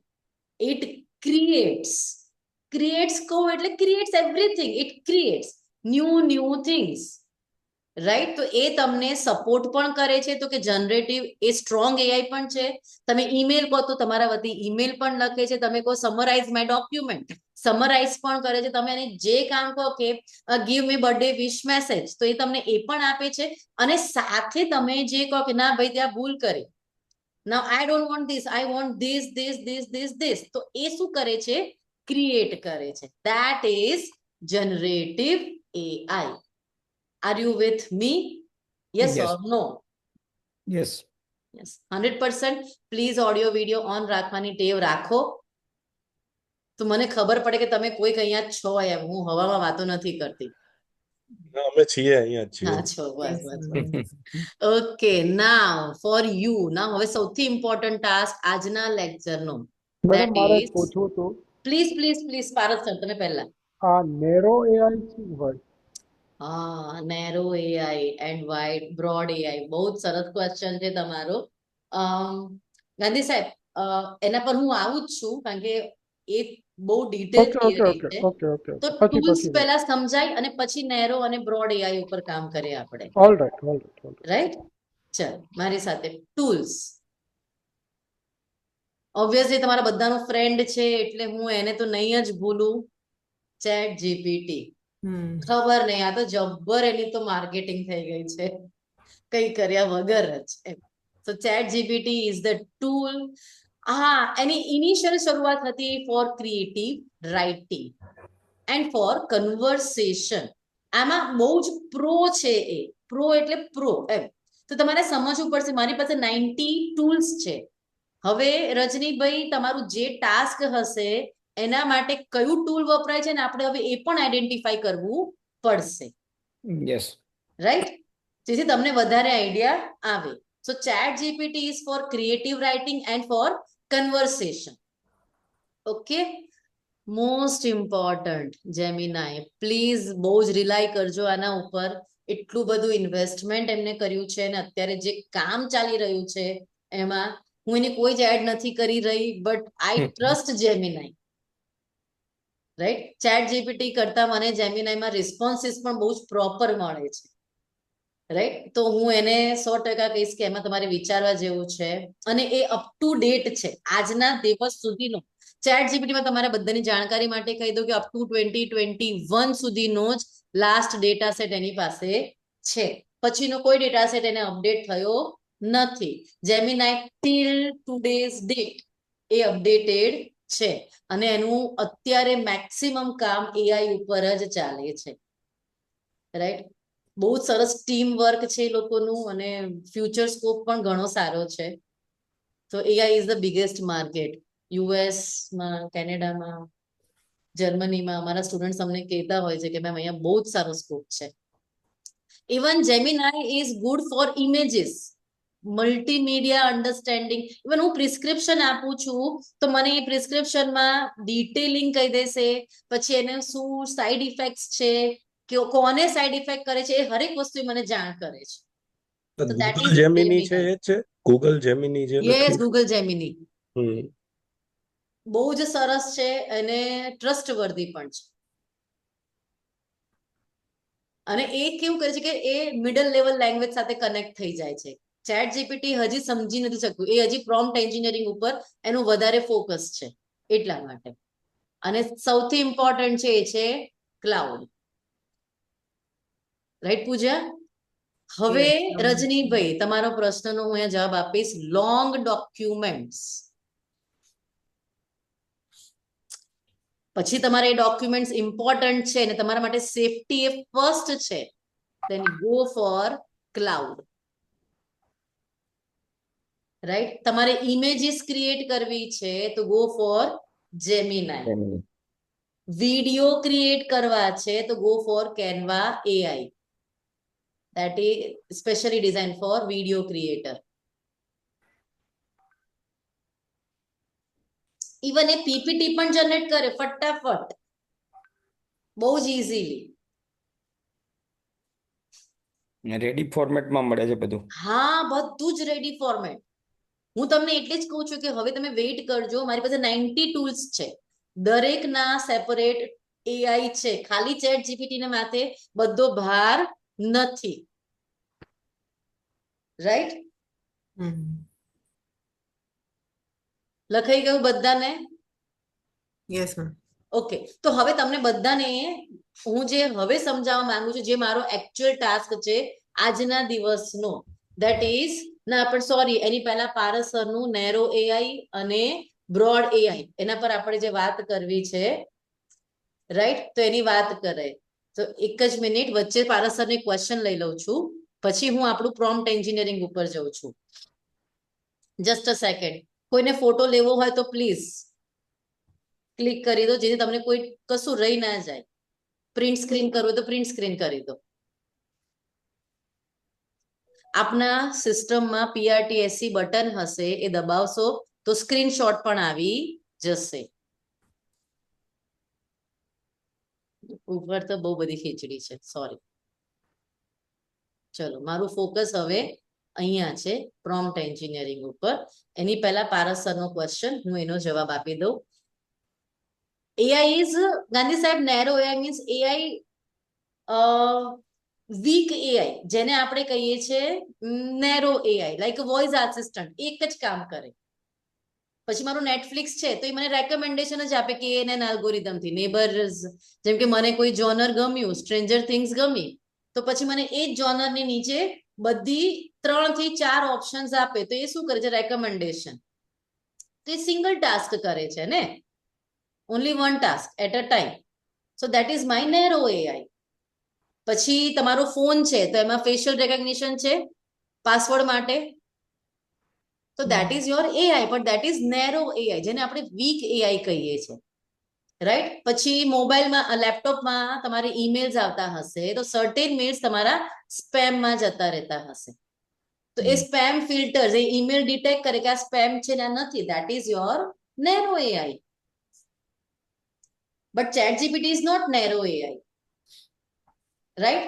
Speaker 1: It creates કહો એટલે creates everything. It creates new things, right? તો એ તમને સપોર્ટ પણ કરે છે. તો કે જનરેટિવ એ સ્ટ્રોંગ એઆઈ પણ છે. તમે ઈમેલ કહો તો તમારા વતી ઈમેલ પણ લખે છે. તમે કહો સમરાઇઝ માય ડોક્યુમેન્ટ, સમરાઇઝ પણ કરે છે. તમે એને જે કામ કહો કે give me birthday wish message, તો એ તમને એ પણ આપે છે. અને સાથે તમે જે કહો કે ના ભાઈ ત્યાં ભૂલ કરી, now I don't want this, I want this, તો એ શું કરે છે? ક્રિએટ કરે છે. That is generative AI. Are you with me? Yes,
Speaker 6: Yes.
Speaker 1: or no?
Speaker 6: Yes.
Speaker 1: Yes, 100%. Please audio video on રાખવાની ટેવ રાખો, તો મને ખબર પડે કે તમે કોઈક અહીંયા છો. એમ હું હવામાં વાતો નથી કરતી.
Speaker 7: અમે છીએ, અહીંયા જ
Speaker 1: હા
Speaker 7: છીએ.
Speaker 1: છો, બસ. Okay, now for you. ના હવે સૌથી ઇમ્પોર્ટન્ટ ટાસ્ક આજના લેક્ચરનો,
Speaker 3: મેડમ
Speaker 1: ધેટ
Speaker 3: મારે
Speaker 1: ઇઝ,
Speaker 3: પૂછવું હતું,
Speaker 1: પ્લીઝ પારસ સર તમે પહેલા.
Speaker 3: આ નેરો એઆઈ શું હોય?
Speaker 1: Narrow AI and wide broad AI, બહુ જ સરસ ક્વેશ્ચન છે તમારો. ગાંધી સાહેબ, એના પર હું આવું જ છું, કારણ કે એ બહુ detail
Speaker 3: okay okay
Speaker 1: theory
Speaker 3: okay
Speaker 1: છે.
Speaker 3: ઓકે ઓકે
Speaker 1: તો
Speaker 3: પછી
Speaker 1: ટૂલ્સ
Speaker 3: પછી
Speaker 1: પહેલા સમજાય અને પછી નેરો અને બ્રોડ એઆઈ ઉપર કામ કરીએ આપણે,
Speaker 3: ઓલ રાઈટ.
Speaker 1: રાઈટ? ચલ મારી સાથે. ટૂલ્સ ઓબ્વિયસલી તમારા બધાનો ફ્રેન્ડ છે, એટલે હું એને તો નહીં જ ભૂલું. Chat GPT. ખબર નહીં, આ તો જબ્બર એની તો માર્કેટિંગ થઈ ગઈ છે, કઈ કર્યા વગર જ. તો chat GPT is the tool. હા, એની ઇનિશિયલ શરૂઆત હતી for creative writing and for conversation. આમાં બહુ જ પ્રો છે. એ પ્રો એટલે પ્રો એમ. તો તમારે સમજવું પડશે. મારી પાસે 90 ટૂલ્સ છે. હવે રજનીભાઈ, તમારું જે ટાસ્ક હશે એના માટે કયું ટૂલ વપરાય છે ને આપણે હવે એ પણ આઈડેન્ટિફાઈ કરવું પડશે,
Speaker 6: Yes.
Speaker 1: રાઈટ? જેથી તમને વધારે આઈડિયા આવે. So chat GPT is for creative writing and for conversation. Okay, most important Gemini. Please બહુ જ રિલાય કરજો આના ઉપર. એટલું બધું ઇન્વેસ્ટમેન્ટ એમને કર્યું છે, અને અત્યારે જે કામ ચાલી રહ્યું છે એમાં હું એની કોઈ જ એડ નથી કરી રહી, but I trust Gemini, right? Chat GPT કરતા મને જેમિનાઈમાં રિસ્પોન્સીસ પણ બહુ જ પ્રોપર મળે છે, રાઈટ? તો હું એને 100% કહીશ કે એમાં તમારે વિચારવા જેવું છે, અને એ અપ ટુ ડેટ છે આજના દિવસ સુધીનો. ચેટ જીપીટીમાં તમારા બધાની જાણકારી માટે કહી દઉં કે અપ ટુ 2021 સુધીનો જ લાસ્ટ ડેટા સેટ એની પાસે છે. પછીનો કોઈ ડેટા સેટ એને અપડેટ થયો નથી. જેમિનાઈ ટીલ ટુડેઝ ડેટ એ અપડેટેડ છે અને એનું અત્યારે મેક્સિમમ કામ એઆઈ ઉપર જ ચાલે છે. રાઈટ, બહુ જ સરસ ટીમ વર્ક છે એ લોકોનું અને ફ્યુચર સ્કોપ પણ ઘણો સારો છે. તો AI is the biggest market. યુએસમાં, કેનેડામાં, જર્મનીમાં અમારા સ્ટુડન્ટ્સ અમને કહેતા હોય છે કે મેમ અહીંયા બહુ જ સારો સ્કોપ છે. Even Gemini is good for images, multimedia understanding. Even હું પ્રિસ્ક્રિપ્શન આપું છું તો મને એ પ્રિસ્ક્રિપ્શનમાં ડિટેલિંગ કહી દેશે, પછી એને શું સાઈડ ઇફેક્ટ્સ છે, કે કોને સાઈડ ઇફેક્ટ કરે છે, એ હરેક વસ્તુ મને જાણ કરે છે. So that
Speaker 7: Google
Speaker 1: is
Speaker 7: Gemini છે
Speaker 1: Gemini.
Speaker 7: એ જ છે, ગૂગલ જેમિની જે
Speaker 1: યસ,
Speaker 7: લખ્યું.
Speaker 1: ગૂગલ જેમિની
Speaker 7: હમ.
Speaker 1: બહુ જ સરસ છે અને ટ્રસ્ટવર્ધી પણ છે. અને એ કેવું કરે છે કે એ મિડલ લેવલ લેંગ્વેજ સાથે કનેક્ટ થઈ જાય છે. ચેટ જીપીટી હજી સમજી નથી શકતું, એ હજી પ્રોમ્પ્ટ એન્જિનિયરિંગ ઉપર એનું વધારે ફોકસ છે એટલા માટે. અને સૌથી ઇમ્પોર્ટન્ટ છે એ છે ક્લાઉડ. રાઈટ પૂજા? હવે
Speaker 2: Yes.
Speaker 1: રજનીભાઈ, તમારો પ્રશ્નનો હું અહીંયા જવાબ આપીશ. લોંગ ડોક્યુમેન્ટ્સ, પછી તમારે એ ડોક્યુમેન્ટ્સ ઇમ્પોર્ટન્ટ છે અને તમારા માટે સેફટી એ ફર્સ્ટ છે, then go for cloud. Right, તમારે ઇમેજીસ ક્રિએટ કરવી છે તો go for Gemini.
Speaker 6: Gemini.
Speaker 1: Video create કરવા છે તો go for Canva AI, that is specially designed for video creator. Even A PPT પણ જનરેટ કરે ફટાફટ, બહુ જ ઇઝીલી.
Speaker 6: રેડી ફોર્મેટમાં મળે છે બધું.
Speaker 1: હા, બધું જ રેડી ફોર્મેટ. હું તમને એટલે જ કહું છું કે હવે તમે વેઇટ કરજો. મારી પાસે 90 ટૂલ્સ છે, દરેકના સેપરેટ એઆઈ છે. ખાલી ચેટ જીપીટી ને માથે બધો ભાર નથી. રાઈટ, લખાઈ ગયું બધાને?
Speaker 2: Yes ma'am.
Speaker 1: ઓકે, તો હવે તમને બધાને હું જે હવે સમજાવવા માંગુ છું, જે મારો એકચ્યુઅલ ટાસ્ક છે આજના દિવસનો, ધેટ ઇઝ ના પણ સોરી, એની પહેલા પારસ સરનું નેરો એઆઈ અને બ્રોડ એઆઈ, એના પર આપણે જે વાત કરવી છે, રાઈટ, તો એની વાત કરે. તો એક જ મિનિટ વચ્ચે પારસ સરને ક્વેશ્ચન લઈ લઉં છું, પછી હું આપણું પ્રોમ્પ્ટ એન્જિનિયરિંગ ઉપર જઉં છું. Just a second. કોઈને ફોટો લેવો હોય તો પ્લીઝ ક્લિક કરી દો, જેથી તમને કોઈ કશું રહી ના જાય. પ્રિન્ટ સ્ક્રીન કરવું તો પ્રિન્ટ સ્ક્રીન કરી દો. આપના સિસ્ટમમાં PRTSC બટન હશે, એ દબાવશો તો સ્ક્રીનશોટ પણ આવી જશે. ઉપર તો બહુ બધી ખીચડી છે, સોરી. ચલો, મારું ફોકસ હવે અહીંયા છે પ્રોમ્પ્ટ એન્જિનિયરિંગ ઉપર. એની પહેલા પારસ સરનો ક્વેશ્ચન, હું એનો જવાબ આપી દઉં. AI is Gandhi સાહેબ, narrow AI means AI weak AI, જેને આપણે કહીએ છીએ narrow AI, like voice assistant, એક જ કામ કરે. પછી મારું નેટફ્લિક્સ છે તો એ મને રેકમેન્ડેશન જ આપે કે એને એલ્ગોરિધમ થી. નેબર્સ, જેમ કે મને કોઈ જોનર ગમ્યું, સ્ટ્રેન્જર થિંગ્સ ગમી, તો પછી મને એ જ જોનર ની નીચે બધી 3 થી 4 ઓપ્શન્સ આપે. તો એ શું કરે છે? રેકમેન્ડેશન. તો એ સિંગલ ટાસ્ક કરે છે ને, only one task at a time. So that is my narrow AI. પછી તમારો ફોન છે તો એમાં ફેશિયલ રેકગ્નિશન છે પાસવર્ડ માટે, તો that is your AI, but that is narrow AI, જેને આપણે વીક AI કહીએ છીએ. રાઈટ, પછી મોબાઈલમાં, લેપટોપમાં તમારે ઈમેલ્સ આવતા હશે તો સર્ટેન મેલ્સ તમારા સ્પેમમાં જતા રહેતા હશે. તો એ સ્પેમ ફિલ્ટર્સ, એ ઈમેલ ડિટેક્ટ કરે કે આ સ્પેમ છે ને નથી. that is your narrow AI. But ChatGPT is not narrow AI, right?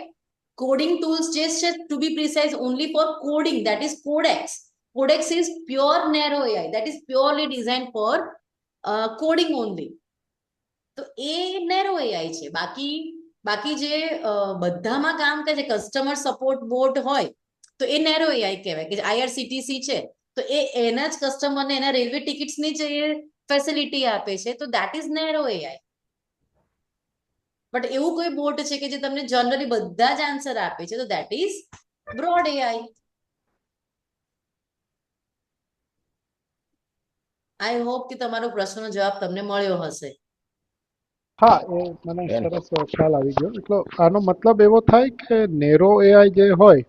Speaker 1: Coding tools just to be precise, only for coding, that is Codex. Codex is pure narrow AI, that is purely designed for coding only. તો એ narrow AI છે. બાકી જે બધામાં કામ કરે છે, customer support boat હોય તો એ નેરો એઆઈ કહેવાય. કે IRCTC છે તો એ એના જ કસ્ટમરને એના રેલવે ટિકિટ્સની જે ફેસિલિટી આપે છે, તો that is narrow AI. But એવું કોઈ બોટ છે કે જે તમને જનરલી બધા જ આન્સર આપે છે, તો that is broad AI. I hope કે તમારો પ્રશ્નનો જવાબ તમને મળ્યો હશે.
Speaker 3: હા, એ મને સરસ ખ્યાલ આવી ગયો. એટલે આનો મતલબ એવો થાય કે નેરો એઆઈ જે હોય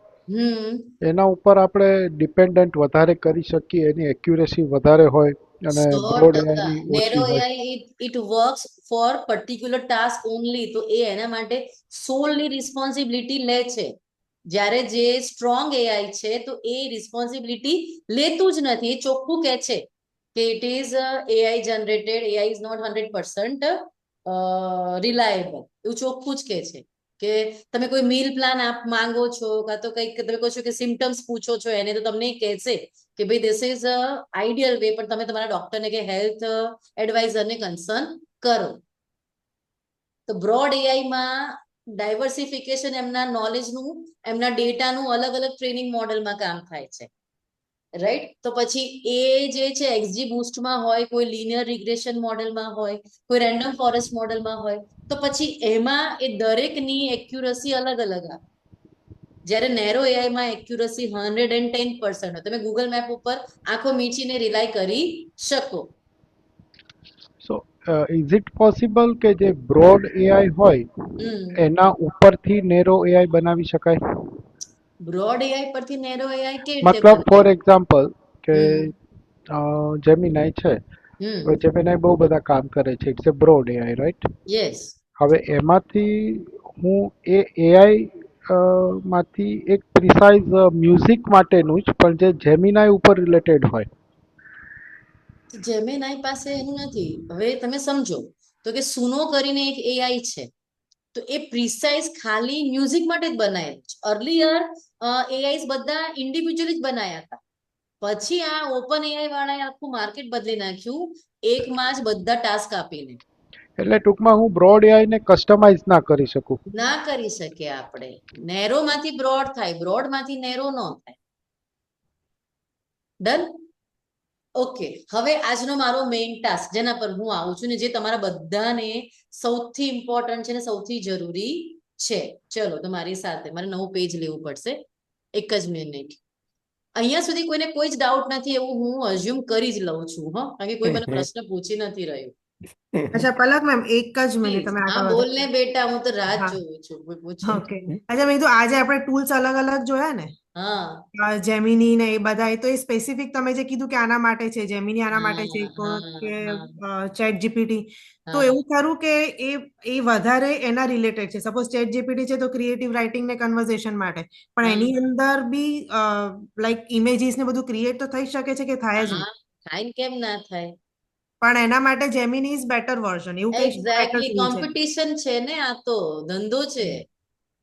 Speaker 3: એના ઉપર આપણે ડિપેન્ડન્ટ વધારે કરી શકીએ, એની એક્યુરેસી વધારે હોય, અને
Speaker 1: 100%
Speaker 3: બ્રોડ એઆઈની
Speaker 1: નેરો
Speaker 3: ઓછી હોય.
Speaker 1: AI it works for particular task only. તો એ એના માટે સોલની રિસ્પોન્સિબિલિટી લે છે. જ્યારે જે સ્ટ્રોંગ એઆઈ છે તો એ રિસ્પોન્સિબિલિટી લેતું જ નથી. એ ચોખ્ખું કે છે કે it is AI generated, AI is not 100% reliable. એવું ચોખ્ખું જ કે છે કે તમે કોઈ મીલ પ્લાન આપ માંગો છો, કાં તો કંઈક તમે કહો છો કે સિમ્ટમ્સ પૂછો છો એને, તો તમને કહેશે કે ભાઈ ધીસ ઇઝ આઈડિયલ વે, પણ તમે તમારા ડોક્ટરને કે હેલ્થ એડવાઇઝરને કન્સર્ન કરો. તો બ્રોડ એઆઈમાં ડાયવર્સિફિકેશન એમના નોલેજનું, એમના ડેટાનું અલગ અલગ ટ્રેનિંગ મોડેલમાં કામ થાય છે, રાઈટ? તો પછી એ જે છે એક્સજી બૂસ્ટમાં હોય, કોઈ લિનિયર રિગ્રેશન મોડેલમાં હોય, કોઈ રેન્ડમ ફોરેસ્ટ મોડેલમાં હોય, તો પછી એમાં એ દરેકની એક્યુરસી અલગ અલગ આવે. જ્યારે નેરો એઆઈમાં એક્યુરસી 110% હોય. તમે ગૂગલ મેપ ઉપર આંખો મીચીને રિલાય કરી શકો.
Speaker 3: સો ઇઝ ઇટ પોસિબલ કે જે બ્રોડ એઆઈ હોય એના ઉપરથી નેરો એઆઈ બનાવી શકાય?
Speaker 1: બ્રોડ એઆઈ પરથી નેરો એઆઈ કેવી રીતે
Speaker 3: મતલબ ફોર
Speaker 1: બને?
Speaker 3: એક્ઝામ્પલ કે
Speaker 1: હમ
Speaker 3: જેમિનાઈ છે, હવે જેમિનાઈ બહુ બધા કામ કરે છે, it's a broad AI, right?
Speaker 1: Yes.
Speaker 3: હવે એમાંથી હું એ એઆઈ માંથી એક પ્રિસાઇઝ મ્યુઝિક માટેનું જ, પણ જે જેમિનાઈ ઉપર રિલેટેડ હોય.
Speaker 1: જેમિનાઈ પાસે એનું નથી. હવે તમે સમજો તો કે સુનો કરીને એક એઆઈ છે, તો એ પ્રિસાઇઝ ખાલી મ્યુઝિક માટે જ બનાયેલું છે. અર્લિયર એઆઈસ બધા ઇન્ડિવિજ્યુઅલી જ બનાયા હતા. પછી આ ઓપન એઆઈ વાળાએ આખું માર્કેટ બદલી નાખ્યું, એકમાં જ બધા ટાસ્ક આપીને.
Speaker 3: એટલે ટૂંકમાં હું બ્રોડ એઆઈ ને કસ્ટમાઇઝ ના કરી શકું.
Speaker 1: ના કરી શકીએ આપણે. નેરો માંથી બ્રોડ થાય, બ્રોડ માંથી નેરો ન થાય. ડન? ઓકે, હવે આજનો મારો મેઇન ટાસ્ક જેના પર હું આવું છું ને જે તમારા બધાને સૌથી ઇમ્પોર્ટન્ટ છે ને સૌથી જરૂરી છે. ચલો તમારી સાથે મારે નવું પેજ લેવું પડશે. એક જ મિનિટ. અહીંયા સુધી કોઈને કોઈ જ ડાઉટ નથી એવું હું અઝ્યુમ કરી જ લઉં છું, હા, કારણ કે કોઈ મને પ્રશ્ન પૂછી નથી રહ્યું.
Speaker 2: અચ્છા પલક મેમ, એક જ મિનિટ તમે
Speaker 1: હા,
Speaker 2: આગળ
Speaker 1: બોલ
Speaker 2: વધો.
Speaker 1: ને બેટા, હું તો રાહ જ
Speaker 2: હા.
Speaker 1: જોઉં છું. પૂછો.
Speaker 2: ઓકે. અચ્છા મેં કીધું આજે આપણે ટૂલ્સ અલગ અલગ જોયા ને,
Speaker 1: હા
Speaker 2: જેમિની ને એ બધા, તો એ સ્પેસિફિક તમે જે કીધું કે આના માટે છે, જેમિની આના માટે છે, કે ચેટ જીપીટી, તો એવું ખરું કે એ વધારે એના રિલેટેડ છે? સપોઝ ચેટ જીપીટી છે તો ક્રિએટિવ રાઇટિંગ ને કન્વર્ઝેશન માટે, પણ એની અંદર બી લાઈક ઇમેજીસ ને બધું ક્રિએટ તો થઈ શકે છે કે થાય જ નહીં?
Speaker 1: થાય ને, કેમ ના થાય?
Speaker 2: પણ એના માટે જેમિની ઇઝ બેટર વર્ઝન, એવું કહી શકાય?
Speaker 1: એક્ઝેક્ટલી, કોમ્પિટિશન છે ને, આ તો ધંધો છે.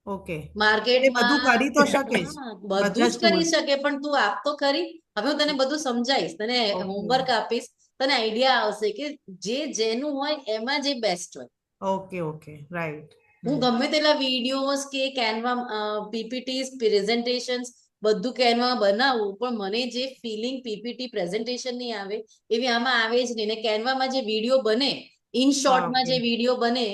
Speaker 2: ઓકે. બધું
Speaker 1: માર્કેટમાં
Speaker 2: કરી તો શકે જ,
Speaker 1: બધું જ કરી શકે, પણ તું આપ તો ખરી. હવે હું તને બધું સમજાવીશ, તને હોમવર્ક આપીશ, તને આઈડિયા આવશે કે જે જેનું હોય એમાં જે બેસ્ટ હોય.
Speaker 2: Okay okay, right.
Speaker 1: હું ગમે તેટલા વિડીયોઝ કે કેનવા પીપીટીઝ પ્રેઝન્ટેશન્સ બધું કેનવા બનાવું, પણ મને જે ફિલિંગ પીપીટી પ્રેઝન્ટેશન ની આવે એવી આમાં આવે જ નહીં. ને કેનવામાં જે વિડીયો બને, ઇન શોર્ટમાં જે વિડીયો બને,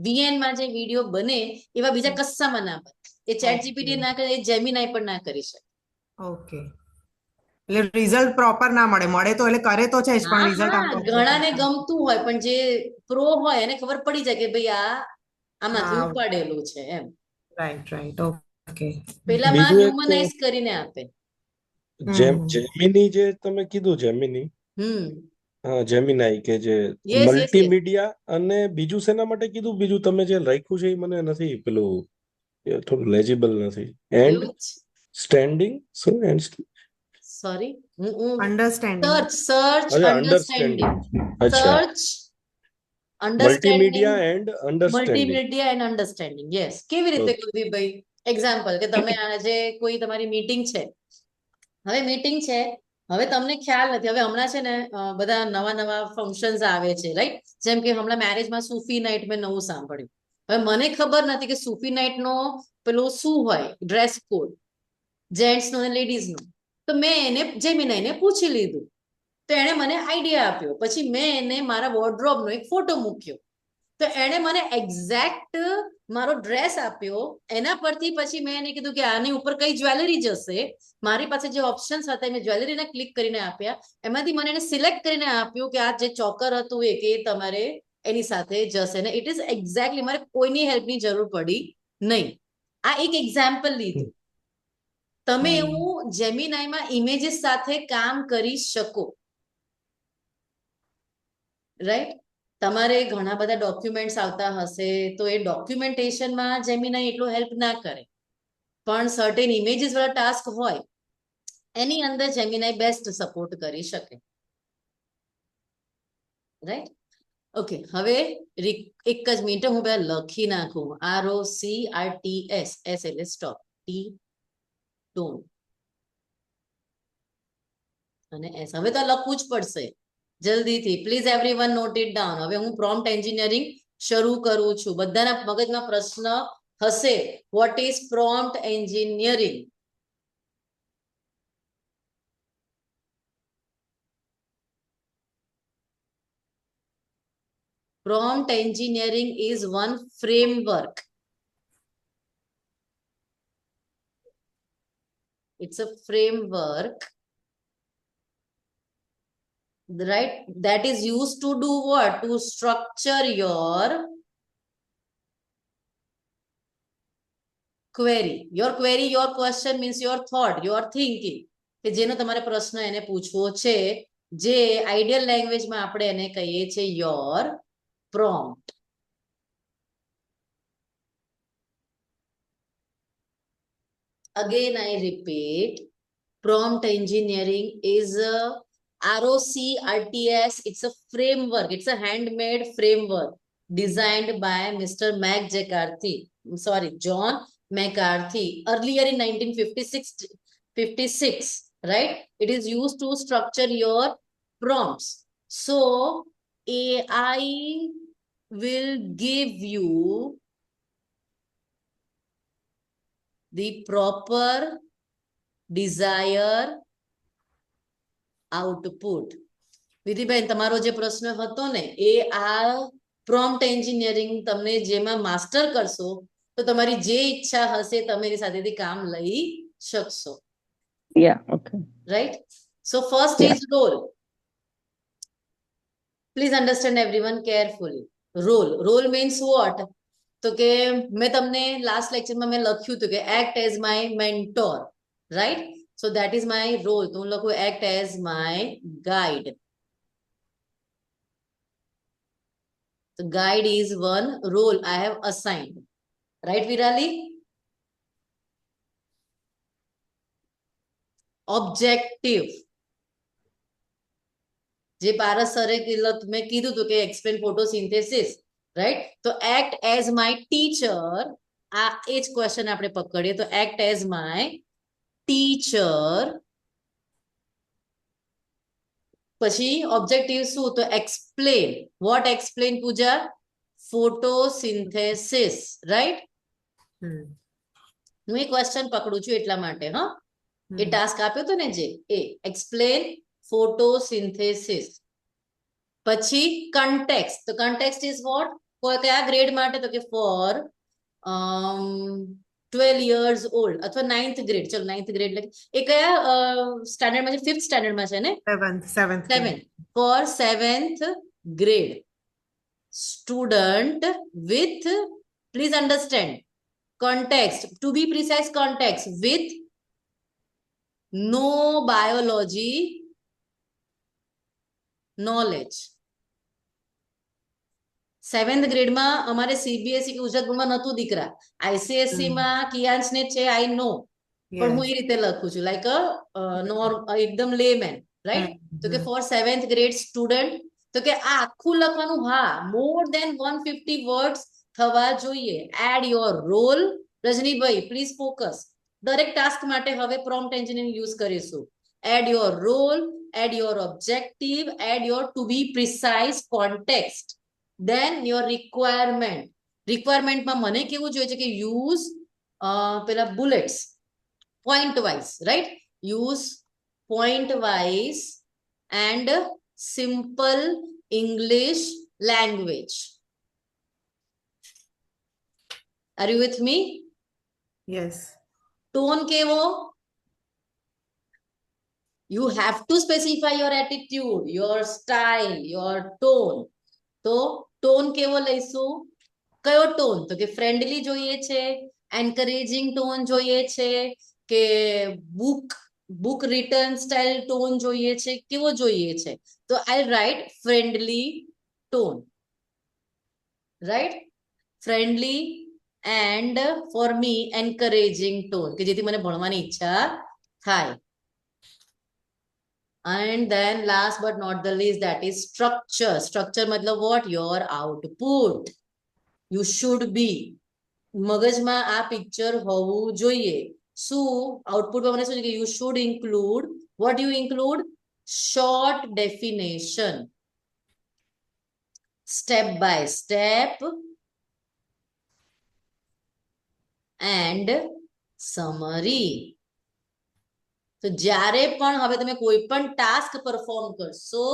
Speaker 1: વીએનમાં જે વિડીયો બને, એવા બીજા કસ્સામાં ના બને. એ ચેટ જીપીટી ના કરે, એ જેમિનાઈ પણ ના કરી શકે.
Speaker 2: ઓકે. એટલે રિઝલ્ટ પ્રોપર ના મળે, મળે તો એટલે કરે તો છે જ, પણ રિઝલ્ટ આમ
Speaker 1: ઘણાને ગમતું હોય, પણ જે પ્રો હોય એને ખબર પડી જાય કે ભાઈ આમાંથી ઉપાડેલું છે એમ.
Speaker 2: Right right. ઓકે.
Speaker 1: પેલામાં
Speaker 7: બીજું એક
Speaker 1: હ્યુમનાઇઝ કરીને આપે.
Speaker 7: જેમિની જે તમે કીધું, જેમિની, જેમિનાઈ કે જે મલ્ટીમીડિયા, અને બીજું શેના માટે કીધું? બીજું તમે જે લખ્યું છે એ મને નથી, પેલું થોડું લેજિબલ નથી. એન્ડ સ્ટેન્ડિંગ, શું એન્ડ?
Speaker 1: સોરી, હું
Speaker 2: understanding.
Speaker 1: Search understanding, search understanding, multimedia and understanding. Yes. કેવી રીતે કીધું ભાઈ? એક્ઝામ્પલ કે તમે આજે કોઈ તમારી મીટિંગ છે, હવે મીટિંગ છે, હવે તમને ખ્યાલ નથી, હવે હમણાં છે ને બધા નવા નવા ફંક્શન્સ આવે છે, રાઈટ? જેમ કે હમણાં મેરેજમાં સૂફી નાઇટ મેં નવું સાંભળ્યું. હવે મને ખબર નથી કે સૂફી નાઇટ નો પેલો શું હોય ડ્રેસ કોડ, જેન્ટ્સ નો અને લેડીઝ નો. તો મેં એને જેમિનાઈને પૂછી લીધું, તો એણે મને આઈડિયા આપ્યો. પછી મેં એને મારા વોર્ડરોબ નો એક ફોટો મૂક્યો, તો તો એણે મને એક્ઝેક્ટ મારો ડ્રેસ આપ્યો, એના પરથી પછી મેં એને કીધું કે આની ઉપર કઈ જ્વેલરી જશે. મારી પાસે જે ઓપ્શન્સ હતા મેં જ્વેલરીને ક્લિક કરીને આપ્યા, એમાંથી મને એને સિલેક્ટ કરીને આપ્યું કે આ જે ચોકર હતું એ કે તમારે એની સાથે જશે ને ઇટ ઇઝ એક્ઝેક્ટલી મારે કોઈની હેલ્પની જરૂર પડી નહીં. આ એક એક્ઝામ્પલ લીધું. તમે એવું જેમિનાઈમાં ઇમેજીસ સાથે કામ કરી શકો, રાઈટ? તમારે ઘણા બધા ડોક્યુમેન્ટ્સ આવતા હશે તો એ ડોક્યુમેન્ટેશનમાં જેમિનાઈ એટલો હેલ્પ ના કરે, પણ સર્ટેન ઇમેજીસ વાળા ટાસ્ક હોય એની અંદર જેમિનાઈ બેસ્ટ સપોર્ટ કરી શકે, રાઈટ? ઓકે, હવે એક જ મિનિટ હું બે લખી નાખું. ROCRTS, S એટલે સ્ટોપ, T ટોન અને S. હવે તો લખવું જ પડશે જલ્દીથી. Please everyone note it down. હવે હું પ્રોમ્પ્ટ એન્જિનિયરિંગ શરૂ કરું છું. બધાના મગજમાં પ્રશ્ન હશે, what is prompt engineering? Prompt engineering is one framework. It's a framework, right? That is used to do what? To structure your query. Your query, your question means your thought, your thinking. કે જેનો તમારે પ્રશ્ન એને પૂછવો છે, જે ideal લેંગ્વેજમાં આપણે એને કહીએ છીએ your prompt. Again, I repeat, prompt engineering is a ROCRTS. It's a framework. It's a handmade framework designed by Mr. John McCarthy earlier in 1956, right? It is used to structure your prompts. So AI will give you the proper desired output. વિધિબેન, તમારો જે પ્રશ્ન હતો ને એ આ prompt engineering તમને જેમાં master કરશો તો તમારી જે ઈચ્છા હશે તમે એની સાથેથી કામ લઈ શકશો.
Speaker 8: Yeah, okay.
Speaker 1: Right? So first is role. Please understand everyone carefully. Role means what? તો કે મેં તમને લાસ્ટ લેક્ચરમાં મેં લખ્યું હતું કે act as my mentor, right? So that is my role. તો હું લખું act as my guide. So guide is one role I have assigned. Right, Virali? Objective. જે પારસ સરે મેં કીધું હતું કે એક્સપ્લેન ફોટોસિન્થેસિસ, રાઈટ? તો એક્ટ એઝ માય ટીચર, આ એ જ ક્વેશ્ચન આપણે પકડીએ. તો એક્ટ એઝ માય ટીચર. પછી ઓબ્જેક્ટિવ શું? તો એક્સપ્લેન. વોટ એક્સપ્લેન, પૂજા? Photosynthesis, right? હું એ ક્વેશ્ચન પકડું છું એટલા માટે, હા? એ ટાસ્ક આપ્યો હતો ને જે, એ એક્સપ્લેન ફોટોસિન્થેસિસ. પછી કન્ટેક્સ્ટ. તો કન્ટેક્સ્ટ ઇઝ વોટ? કયા ગ્રેડ માટે? તો કે ફોર 12 years old અથવા 9th grade. ચલો 9th grade એટલે એ કયા સ્ટાન્ડર્ડમાં છે? 5th સ્ટાન્ડર્ડમાં છે ને?
Speaker 2: 7th.
Speaker 1: For 7th grade student with, please understand, context, to be precise, context with no biology knowledge. 7th grade માં અમારે CBSE કે ગુજરાત બોર્ડમાં નતું દીકરા. ICSE માં કિયાન્સ ને છે, I know. પણ હું એ રીતે લખું છું લાઈક એકદમ લેમેન, રાઈટ? તો કે ફોર 7th grade student. તો કે આ આખું લખવાનું, હા, મોર દેન 150 વર્ડ્સ થવા જોઈએ. Add your role. રજનીભાઈ પ્લીઝ ફોકસ. દરેક ટાસ્ક માટે હવે પ્રોમ્પ્ટ એન્જિનિયરિંગ યુઝ કરીશું. Add your role, add your objective, add your to be precise context, then your requirement. રિક્વાયરમેન્ટમાં મને કેવું જોઈએ છે કે યુઝ પેલા bullets, point wise, right? Use point wise and simple English language. R you with me?
Speaker 2: Yes.
Speaker 1: Tone કેવો? You have to specify your attitude, your style, your tone. તો tone કેવો લઈશું? કયો ટોન? તો કે ફ્રેન્ડલી જોઈએ છે, એન્કરેજિંગ ટોન જોઈએ છે, કે બુક રિટર્ન સ્ટાઇલ ટોન જોઈએ છે, કેવો જોઈએ છે? તો I write friendly tone, right? Friendly and for me encouraging tone, કે જેથી મને ભણવાની ઈચ્છા થાય. And then last but not the least, that is structure. Structure matlab what? Your output. You should be. મગજમાં આ પિક્ચર હોવું જોઈએ. શું આઉટપુટમાં મને શું છે કે you should include, what you include? Short definition, step by step, and summary. તો જ્યારે પણ હવે તમે કોઈ પણ ટાસ્ક પરફોર્મ કરશો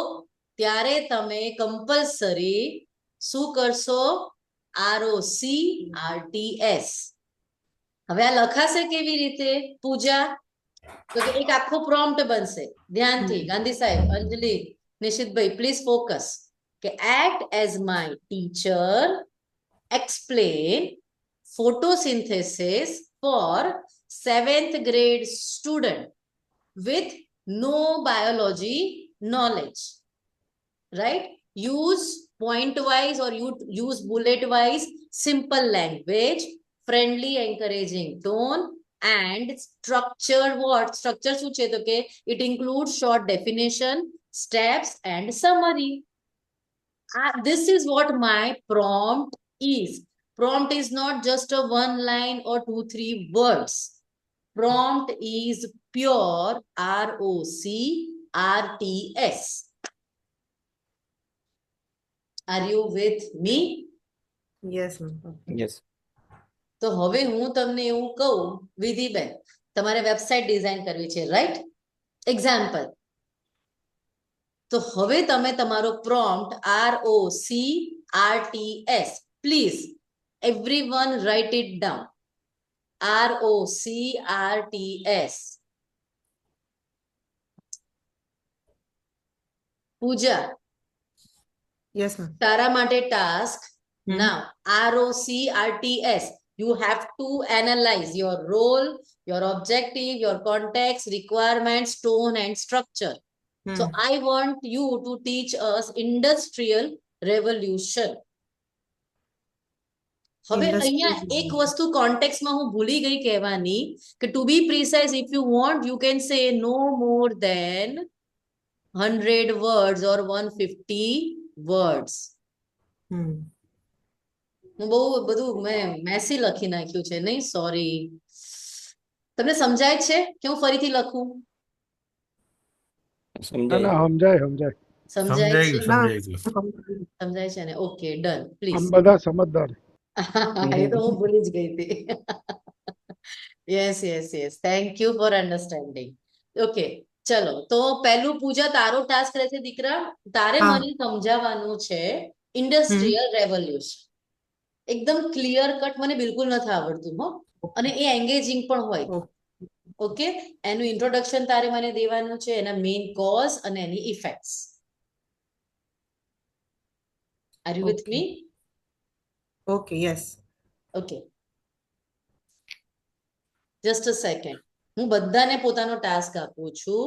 Speaker 1: ત્યારે તમે કમ્પલસરી શું કરશો? ROCRTS. હવે આ લખાશે કેવી રીતે પૂજા? તો કે એક આખો પ્રોમ્પ્ટ બનશે. ધ્યાનથી ગાંધી સાહેબ, અંજલિ, નિશિતભાઈ, પ્લીઝ ફોકસ. કે act as my teacher, explain photosynthesis for 7th grade student with no biology knowledge, right? Use point wise or you use bullet wise simple language, friendly encouraging tone, and structured what? Structure શું છે? તો કે it includes short definition, steps, and summary. This is what my prompt is. Prompt is not just a one line or 2-3 words. Prompt is pure ROCRTS. Are you with me?
Speaker 2: Yes ma'am.
Speaker 6: Yes.
Speaker 1: તો હવે હું તમને એવું કહું, વિધિબેન, તમારે website design કરવી છે, right? Example. તો હવે તમે તમારો prompt ROCRTS, please everyone write it down. ROCRTS. Pooja,
Speaker 2: yes ma'am.
Speaker 1: તારા માટે task now. ROCRTS. You have to analyze your role, your objective, your context, requirements, tone, and structure. So I want you to teach us industrial revolution. હવે અહીંયા એક વસ્તુ કોન્ટેક્સ્ટમાં હું ભૂલી ગઈ કહેવાની કે to be precise, if you want you can say no more than 100 words or 150 words. હું બહુ બધું મેં મેસી લખી નાખ્યું છે, નહીં? સોરી. તમને સમજાય છે કે હું ફરીથી લખું?
Speaker 6: સમજાય.
Speaker 3: સમજાય સમજાય
Speaker 1: સમજાય છે?
Speaker 4: સમજાઈ ગયું.
Speaker 1: સમજાય છે ને? Okay, done, please.
Speaker 3: આમ બધા સમજદાર.
Speaker 1: એ તો હું ભૂલી જ ગઈ હતી. Yes yes yes, thank you for understanding. Okay, ચલો. તો પહેલું પૂજા તારો ટાસ્ક રહેશે દીકરા. તારે મને સમજાવવાનું છે ઇન્ડસ્ટ્રીયલ રેવોલ્યુશન. એકદમ ક્લિયર કટ, મને બિલકુલ નથી આવડતું હો, અને એ એન્ગેજિંગ પણ હોય. ઓકે, એનું ઇન્ટ્રોડક્શન તારે મને દેવાનું છે, એના મેઇન કોઝ અને એની effects. Are you with me?
Speaker 2: Okay, yes.
Speaker 1: Okay, just a second. હું બધાને પોતાનો ટાસ્ક આપું છું.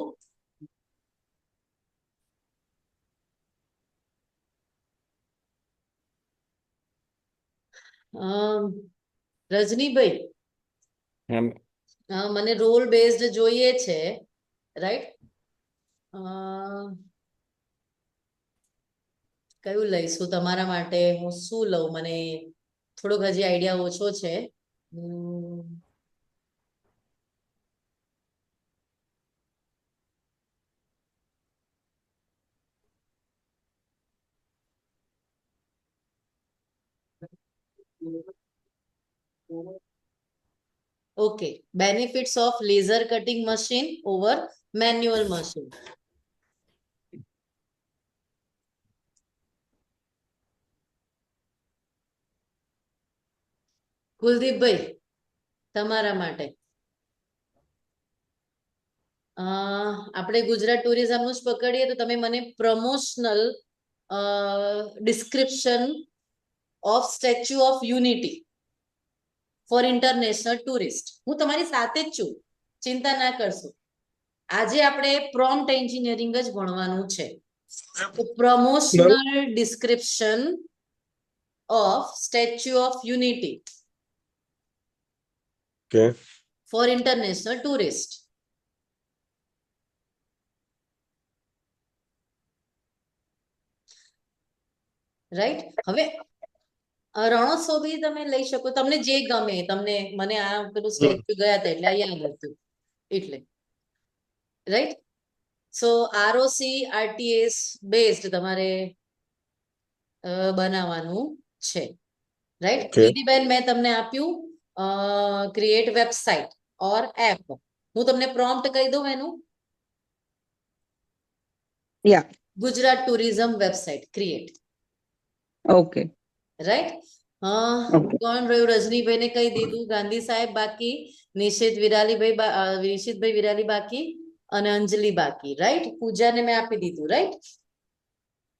Speaker 1: રજનીભાઈ, મને રોલ બેઝડ જોઈએ છે, રાઈટ? કયું લઈશું તમારા માટે? હું શું લઉં? મને થોડોક હજી આઈડિયા ઓછો છે. Okay, benefits of laser cutting machine over manual machine. કુલદીપભાઈ, તમારા માટે આપણે ગુજરાત ટુરિઝમનું જ પકડીએ તો તમે મને promotional description of statue of unity four international tourist. હું તમારી સાથે જ છું, ચિંતા ના કરશો. આજે આપણે પ્રોમ્પ્ટ એન્જિનિયરિંગ જ ભણવાનું છે. Promotional description of statue of unity four international tourist. Right. હવે રણોત્સવ બી તમે લઈ શકો, તમને જે ગમે. તમને મને આ પેલું સ્ટેચ્યુ ગયા હતા એટલે આ યાદ હતું એટલે. રાઈટ. સો ROC RTS બેઝડ તમારે બનાવવાનું છે. રાઈટ. વિધિબેન, મેં તમને આપ્યું ક્રિએટ વેબસાઇટ ઓર એપ. હું તમને પ્રોમ્પ્ટ કહી દઉં એનું. Gujarat tourism website create.
Speaker 8: Okay.
Speaker 1: Right. કોણ રહ્યું? રજનીભાઈ ને કહી દીધું, ગાંધી સાહેબ બાકી, નિશિતભાઈ વિરાલી બાકી અને અંજલિ બાકી. રાઈટ. પૂજાને મેં આપી દીધું. રાઈટ.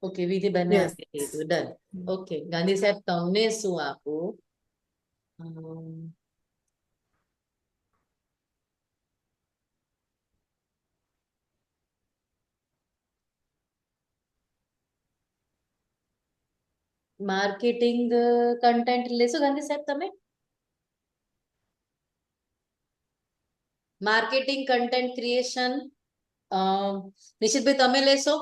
Speaker 1: ઓકે. વિધિબેન ને આપી દીધું. ડન. ઓકે. ગાંધી સાહેબ, તમને શું આપું? માર્કેટિંગ કન્ટેન્ટ લેશો ગાંધી સાહેબ તમે? માર્કેટિંગ કન્ટેન્ટ ક્રિએશન નિશિતભાઈ તમે લેશો?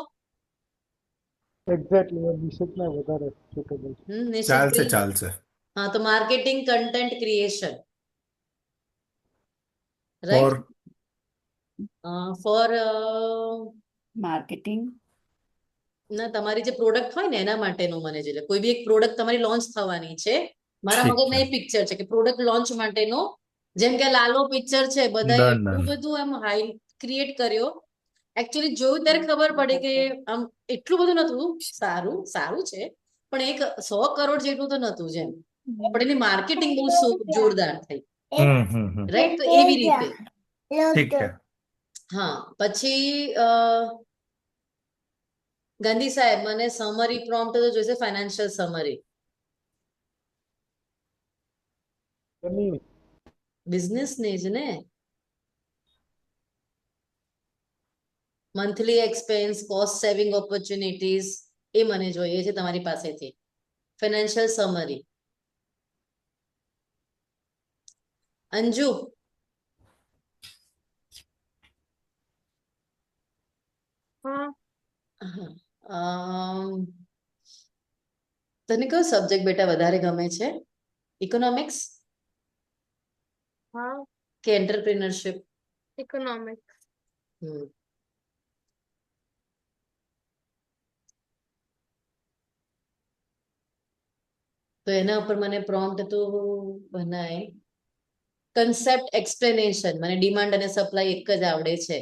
Speaker 3: એક્ઝેક્ટલી, નિશિતને વધારે સુટેબલ છે.
Speaker 4: ચાલશે ચાલશે.
Speaker 1: હા, તો marketing content creation. Right. For
Speaker 5: marketing
Speaker 1: ના, તમારી જે પ્રોડક્ટ હોય ને એના માટેનું મને જોઈએ. કોઈ બી એક પ્રોડક્ટ તમારી લોન્ચ થવાની છે, મારા મગજમાં એ પિક્ચર છે કે પ્રોડક્ટ લોન્ચ માટેનો, જેમ કે લાલો પિક્ચર છે, બધા એટલું બધું એમ હાઈ ક્રિએટ કર્યો. એકચ્યુઅલી જોયું ત્યારે ખબર પડે કે આમ એટલું બધું નતું. સારું સારું છે, પણ એક 100 કરોડ જેટલું તો નતું. જેમ પણ એની માર્કેટિંગ બહુ જોરદાર થઈ. રાઈટ. તો એવી રીતે.
Speaker 4: ઠીક છે.
Speaker 1: હા. પછી ગાંધી સાહેબ, મને સમરી પ્રોમ્પ્ટ તો જોઈશે, ફાઇનાન્શિયલ સમરી. બિઝનેસ ને જ ને. Monthly expense, cost saving opportunities એ મને જોઈએ છે તમારી પાસેથી. Financial summary. અંજુ, તને કયો સબ્જેક્ટ બેટા વધારે ગમે છે? ઇકોનોમિક્સ કે એન્ટરપ્રિનરશિપ?
Speaker 9: ઇકોનોમિક્સ.
Speaker 1: તો એના ઉપર મને પ્રોમ્પ્ટ તો બનાય. Concept explanation. મને ડિમાન્ડ અને સપ્લાય એક જ આવડે છે.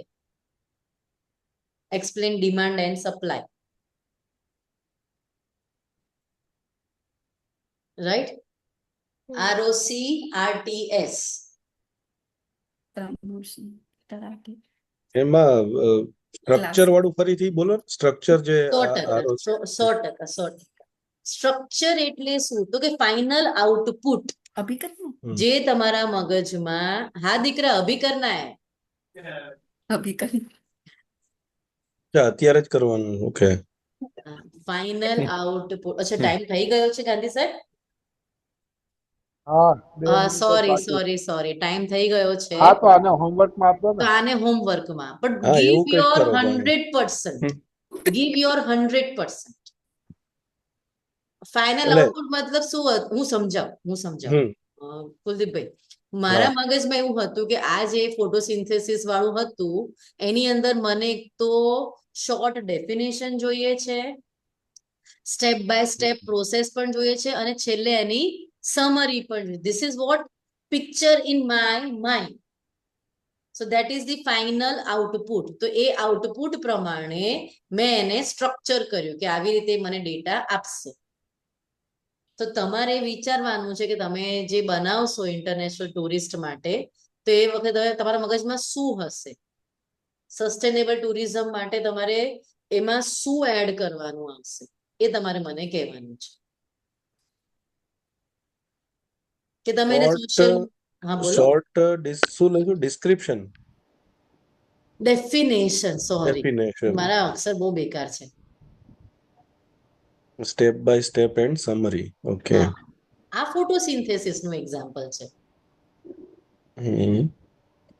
Speaker 1: Explain demand and supply. Right. ROC RTS.
Speaker 7: એમાં સ્ટ્રક્ચર વાળું ફરીથી બોલો. સ્ટ્રક્ચર જે
Speaker 1: 100%. સ્ટ્રક્ચર એટલે શું? તો કે ફાઇનલ આઉટપુટ જે તમારા મગજમાં. હા દીકરા, અભિકરના
Speaker 7: અત્યારે જ કરવાનું. ઓકે.
Speaker 1: Final output. અચ્છા, ટાઈમ થઈ ગયો છે ગાંધી સાહેબ? સોરી, ટાઈમ થઈ ગયો છે.
Speaker 3: હા, તો આને હોમવર્કમાં આપજો ને.
Speaker 1: તો આને હોમવર્કમાં. But give your 100%. Give your 100%. Final output મતલબ શું? હું સમજાવું કુલદીપભાઈ. મારા મગજમાં એવું હતું કે આ જે ફોટોસિન્થેસિસ વાળું હતું એની અંદર મને એક તો શોર્ટ ડેફિનેશન જોઈએ છે, સ્ટેપ બાય સ્ટેપ પ્રોસેસ પણ જોઈએ છે, અને છેલ્લે એની સમરી પણ જોઈએ. This is what picture in my mind. So that is the final output. તો એ આઉટપુટ પ્રમાણે મેં એને સ્ટ્રક્ચર કર્યું કે આવી રીતે મને ડેટા આપશે. તો તમારે વિચારવાનું છે કે તમે જે બનાવશો ઇન્ટરનેશનલ ટુરિસ્ટ માટે તો એ વખતે તમારા મગજમાં શું હશે. સસ્ટેનેબલ ટુરિઝમ માટે તમારે એમાં શું એડ કરવાનું આવશે એ તમારે મને કહેવાનું છે કે તમે એને સોશિયલ
Speaker 7: શોર્ટ શું લખ્યું? ડિસ્ક્રિપ્શન,
Speaker 1: ડેફિનેશન, સોરી
Speaker 7: ડેફિનેશન,
Speaker 1: મારા અક્ષર બહુ બેકાર છે.
Speaker 7: Step by step and summary. Okay.
Speaker 1: હા, આ ફોટોસિન્થેસિસ નું એક્ઝામ્પલ છે.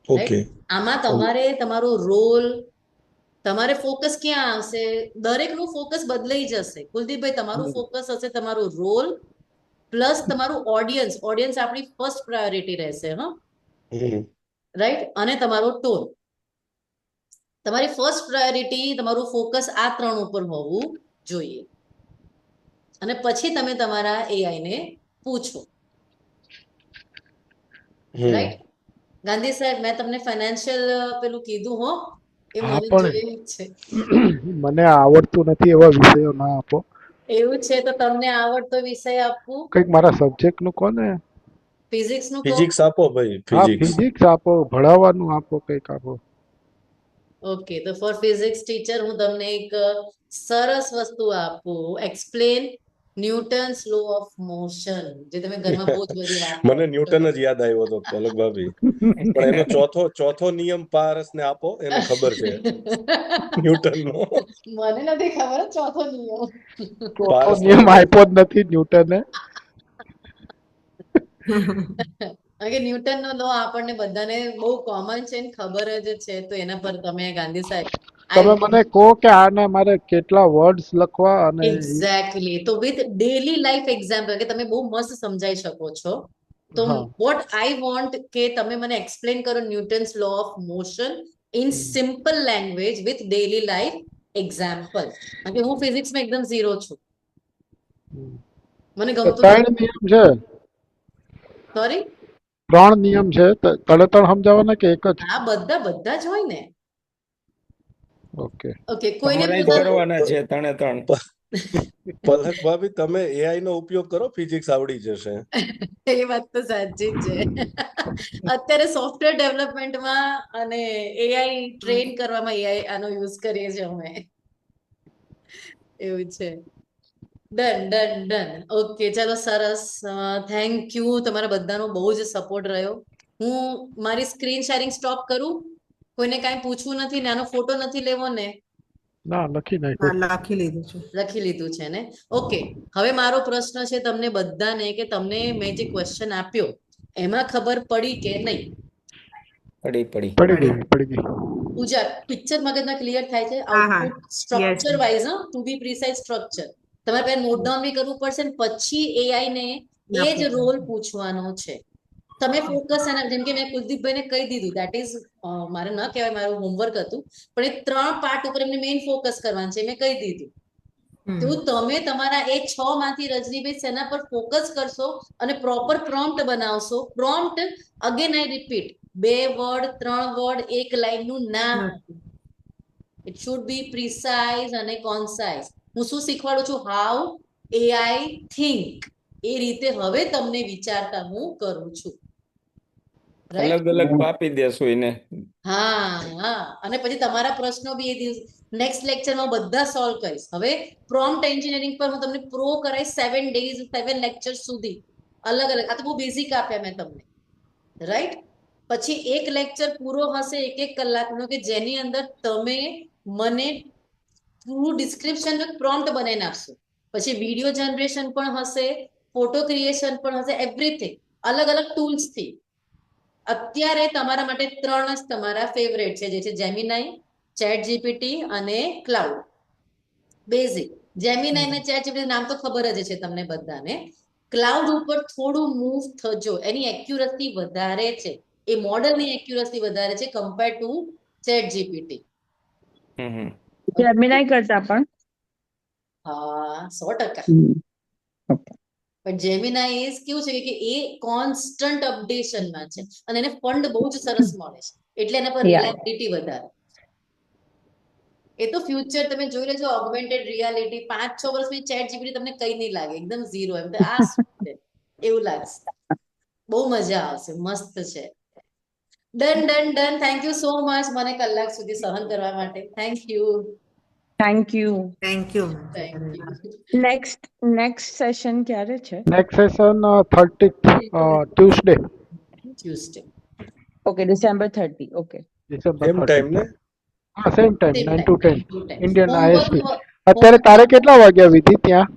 Speaker 7: ઓકે.
Speaker 1: આમાં તમારે તમારો રોલ, તમારે ફોકસ ક્યાં આવશે? દરેકનું ફોકસ બદલાઈ જશે. કુલદીપભાઈ, તમારું ફોકસ હશે તમારો રોલ પ્લસ તમારું ઓડિયન્સ. ઓડિયન્સ આપણી ફર્સ્ટ પ્રાયોરિટી રહેશે. રાઈટ? અને તમારો ટોન. તમારી ફર્સ્ટ પ્રાયોરિટી, તમારું ફોકસ આ 3 ઉપર હોવું જોઈએ. અને પછી તમે તમારા એઆઈ ને પૂછો. રાઈટ? ગાંધી સાહેબ, મેં તમને ફાઇનાન્શિયલ પેલું કીધું હો, એ
Speaker 3: હા,
Speaker 1: મને
Speaker 3: પણ
Speaker 1: જોઈએ છે.
Speaker 3: મને આવડતું નથી એવા વિષયો ના આપો.
Speaker 1: એવું છે તો તમને આવડતો વિષય આપવું.
Speaker 3: કંઈક મારા સબ્જેક્ટ નું કોને?
Speaker 1: ફિઝિક્સ નું કહો.
Speaker 7: ફિઝિક્સ આપો ભાઈ,
Speaker 3: હા,
Speaker 7: ફિઝિક્સ.
Speaker 3: ફિઝિક્સ આપો, ભણાવવાનું આપો, કંઈક આપો.
Speaker 1: ઓકે, તો ફોર ફિઝિક્સ ટીચર હું તમને એક સરસ વસ્તુ આપું. Explain Newton's law of motion, જે તમે ઘરમાં બહુ જ બધી વાત
Speaker 7: મને ન્યૂટન જ યાદ આવ્યો હતો પલક ભાભી, પણ એનો ચોથો નિયમ પારસ ને આપો, એને ખબર છે ન્યૂટન નો.
Speaker 1: મને નથી ખબર ચોથો નિયમ.
Speaker 3: ચોથો નિયમ આપ્યો જ નથી ન્યૂટને.
Speaker 1: ન્યૂટન નો લો આપણને બધાને બહુ કોમન છે ને ખબર જ છે. તો એના પર તમે ગાંધી સાહેબ
Speaker 3: તમે મને કહો કે આને મારે કેટલા વર્ડ્સ લખવા અને
Speaker 1: એક્ઝેક્ટલી. તો વિથ ડેલી લાઈફ એક્ઝામ્પલ કે તમે બહુ મસ્ત સમજાઈ શકો છો. તો વોટ આઈ વોન્ટ કે તમે મને એક્સપ્લેન કરો Newton's law of motion in simple language with daily life example. કારણ કે હું ફિઝિક્સમાં એકદમ ઝીરો છું. મને ગમતું
Speaker 3: 3 નિયમ છે.
Speaker 1: સોરી,
Speaker 3: 3 નિયમ છે. તળે સમજાવવાના કે એક જ?
Speaker 1: આ બધા જ હોય ને.
Speaker 3: ઓકે
Speaker 1: ઓકે, કોઈને
Speaker 6: સમરાઈઝ કરવાના છે 3.
Speaker 7: પલક ભાભી, તમે એઆઈ નો ઉપયોગ કરો, ફિઝિક્સ આવડી જશે.
Speaker 1: એ વાત તો સાચી જ છે. અત્યારે સોફ્ટવેર ડેવલપમેન્ટમાં અને એઆઈ ટ્રેન કરવામાં એઆઈ આનો યુઝ કરીએ છીએ અમે. એવું છે. ડન. ઓકે, ચાલો, સરસ. Thank you. તમારા બધાનો બહુ જ સપોર્ટ રહ્યો. હું મારી સ્ક્રીન શેરિંગ સ્ટોપ કરું. કોઈને કાંઈ પૂછવું નથી ને? આનો ફોટો નથી લેવો ને?
Speaker 3: ના, લખી
Speaker 2: લીધું છે.
Speaker 1: લખી લીધું છે ને? ઓકે, હવે મારો પ્રશ્ન છે તમને બધાને કે તમને મેં જે ક્વેશ્ચન આપ્યો એમાં ખબર પડી કે નહીં?
Speaker 3: પડી ગઈ.
Speaker 1: પૂજા, પિક્ચર મગજમાં ક્લિયર થાય છે? Output structure wise, two be precise structure તમારે પહેલા નોટ ડાઉન બી કરવું પડશે ને પછી એઆઈ ને એ જ રોલ પૂછવાનો છે. તમે ફોકસ એના, જેમ કે મેં કુલદીપભાઈને કહી દીધું, દેટ ઇઝ મારે ન કહેવાય, મારું હોમવર્ક હતું, પણ એ 3 પાર્ટ ઉપર એમને મેઇન ફોકસ કરવાનું છે. મેં કહી દીધું. તો તમે તમારા એ 6 માંથી રજનીભાઈ શેના પર ફોકસ કરશો અને પ્રોપર પ્રોમ્પ્ટ બનાવશો. Prompt again I repeat, 2 word 3 word 1 line નું ના. ઇટ શુડ બી પ્રિસાઇઝ અને કોન્સાઇઝ. હું શું શીખવાડું છું? How AI think. એ રીતે હવે તમને વિચારતા હું કરું છું.
Speaker 6: અલગ અલગ પાપી દેશું એને.
Speaker 1: હા, અને પછી તમારા પ્રશ્નો બી એ દિવસ નેક્સ્ટ લેક્ચરમાં બધા સોલ્વ કરીશ. હવે પ્રોમ્પ્ટ એન્જિનિયરિંગ પર હું તમને પ્રો કરાઈશ 7 ડેઝ 7 લેક્ચર સુધી. અલગ આ તો બહુ બેઝિક આપ્યા મેં તમને. રાઈટ? પછી એક લેક્ચર પૂરો હશે 1 કલાકનો, કે જેની અંદર તમે મને પૂરું ડિસ્ક્રિપ્શન પ્રોમ્પ્ટ બનાવીને આપશો. પછી વિડીયો જનરેશન પણ હશે, ફોટો ક્રિએશન પણ હશે, એવરીથિંગ અલગ ટૂલ્સ થી. અત્યારે તમારા માટે 3 જ તમારા ફેવરેટ છે, જે છે જેમિનાઈ, ચેટ જીપીટી અને ક્લાઉડ. બેઝિક જેમિનાઈ અને ચેટ જીપીટી નામ તો ખબર જ છે તમને બધાને. ક્લાઉડ ઉપર થોડું મૂવ થજો. એની એક્યુરસી વધારે છે, એ મોડલની એક્યુરસી વધારે છે compare to chat GPT.
Speaker 8: Gemini કરતા પણ?
Speaker 1: હા, 100%. પણ જેમિનાઈ ઇઝ કેવું છે કે એ કોન્સ્ટન્ટ અપડેશનમાં છે અને એને ફંડ બહુ જ સરસ મળે છે, એટલે એના પર રિલાયબિલિટી વધારે. એ તો ફ્યુચર તમે જોઈ લેજો ઓગમેન્ટેડ રિયાલિટી 5-6 વર્ષ પછી ચેટ જીપીટી તમને કઈ નહીં લાગે એકદમ ઝીરો એમ તો આ શું છે એવું લાગશે બહુ મજા આવશે મસ્ત છે done done done thank you so much મને કલાક સુધી સહન કરવા માટે thank you
Speaker 8: thank you.
Speaker 2: Thank you.
Speaker 8: Next session ક્યારે છે?
Speaker 3: Next session 30th Tuesday.
Speaker 8: Okay, December 30. Okay,
Speaker 3: December
Speaker 7: same time
Speaker 3: 30th.
Speaker 7: ને?
Speaker 3: હા same time 9 to 10 Indian
Speaker 1: homework
Speaker 3: IST. અત્યારે તારે કેટલા વાગ્યા વિધિ ત્યાં?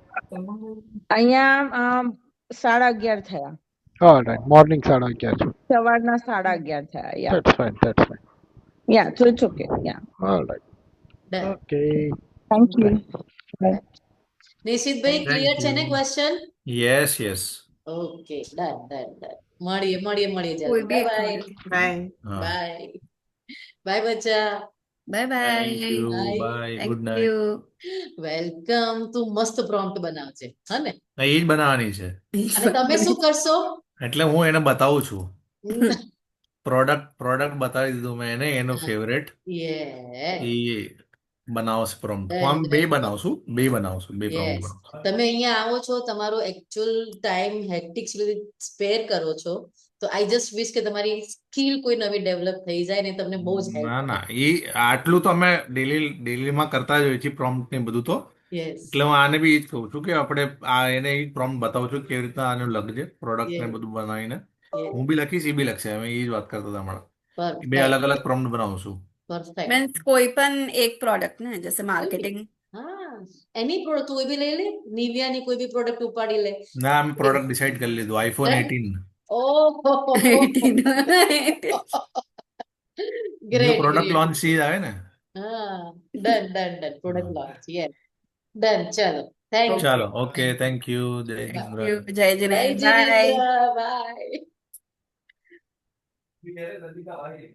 Speaker 8: અહીંયા 11:30 થયા.
Speaker 3: ઓલરાઈટ, મોર્નિંગ 11:30 છે.
Speaker 8: સવારના 11:30 થયા. Yeah
Speaker 3: That's fine, that's fine.
Speaker 8: Yeah so it's okay. Yeah
Speaker 3: Alright. Okay.
Speaker 8: Thank you.
Speaker 1: નિશિતભાઈ ક્લિયર છે ને question
Speaker 4: yes yes
Speaker 1: okay done done done મળીએ
Speaker 5: કોઈ
Speaker 1: જલ્દી
Speaker 5: બી
Speaker 1: બાય
Speaker 5: એક
Speaker 1: બાય
Speaker 2: બાય.
Speaker 1: બાય બાય બચ્ચા
Speaker 5: bye bye
Speaker 4: thank you
Speaker 1: Bye.
Speaker 4: Bye good
Speaker 5: thank
Speaker 4: night
Speaker 5: you
Speaker 1: welcome તું મસ્ત પ્રોમ્પ્ટ બનાવજે હા ને
Speaker 4: એ જ બનાવવાની છે
Speaker 1: અને તમે શું કરશો
Speaker 4: એટલે હું એને બતાવું છું પ્રોડક્ટ બતાવી દીધું મેં એને એનો ફેવરેટ
Speaker 1: યે
Speaker 4: એ બનાવશે પ્રોમ્પ્ટ હું આમ બે બનાવશું બે પ્રોમ્પ્ટ
Speaker 1: યસ
Speaker 4: બનાવશું
Speaker 1: તમે અહીંયા આવો છો તમારો એકચ્યુઅલ ટાઈમ હેક્ટિક સ્પેર કરો છો તો આઈ જસ્ટ વિશ કે તમારી સ્કિલ કોઈ નવી ડેવલપ થઈ જાય ને તમને બહુ જ
Speaker 4: ના
Speaker 1: હેલ્પ
Speaker 4: ના એ આટલું તો અમે ડેલીમાં કરતા જ હોઈએ છીએ પ્રોમ્પ્ટ ને બધું તો
Speaker 1: યસ
Speaker 4: એટલે હું આને બી એ જ કહું છું કે આપણે આ એને એ પ્રોમ્પ્ટ બતાવું છું કેવી રીતના આને લખજે પ્રોડક્ટ ને
Speaker 1: યસ
Speaker 4: બધું બનાવીને
Speaker 1: યસ
Speaker 4: હું બી લખીશ એ બી લખશે અમે એ જ વાત કરતા હતા હમણાં કે બે
Speaker 1: પરફેક્ટ
Speaker 4: અલગ પ્રોમ્પ્ટ બનાવશું
Speaker 1: પરફેક્ટ
Speaker 5: मीन्स कोई पण एक प्रोडक्ट ना जैसे मार्केटिंग
Speaker 1: હા એની પ્રોડક્ટ કોઈ બી લઈ લે નિવિયાની કોઈ બી પ્રોડક્ટ ઉપાડી લે
Speaker 4: ના અમે પ્રોડક્ટ ડિસાઈડ કરી લીધું આઈફોન
Speaker 1: Right?
Speaker 4: 18
Speaker 1: ઓહો
Speaker 5: 18
Speaker 1: ગ્રેટ
Speaker 4: પ્રોડક્ટ
Speaker 1: ગ્રેટ
Speaker 4: લોન્ચ થી જ આવે ને
Speaker 1: હા done product launch yes done ચલો થેન્ક યુ
Speaker 4: ચાલો ઓકે થેન્ક યુ જય
Speaker 5: थैंक
Speaker 4: જિનેન્દ્ર
Speaker 5: यू जय
Speaker 1: જય
Speaker 5: जिनेन्द्र बाय
Speaker 1: જિનેન્દ્ર બાય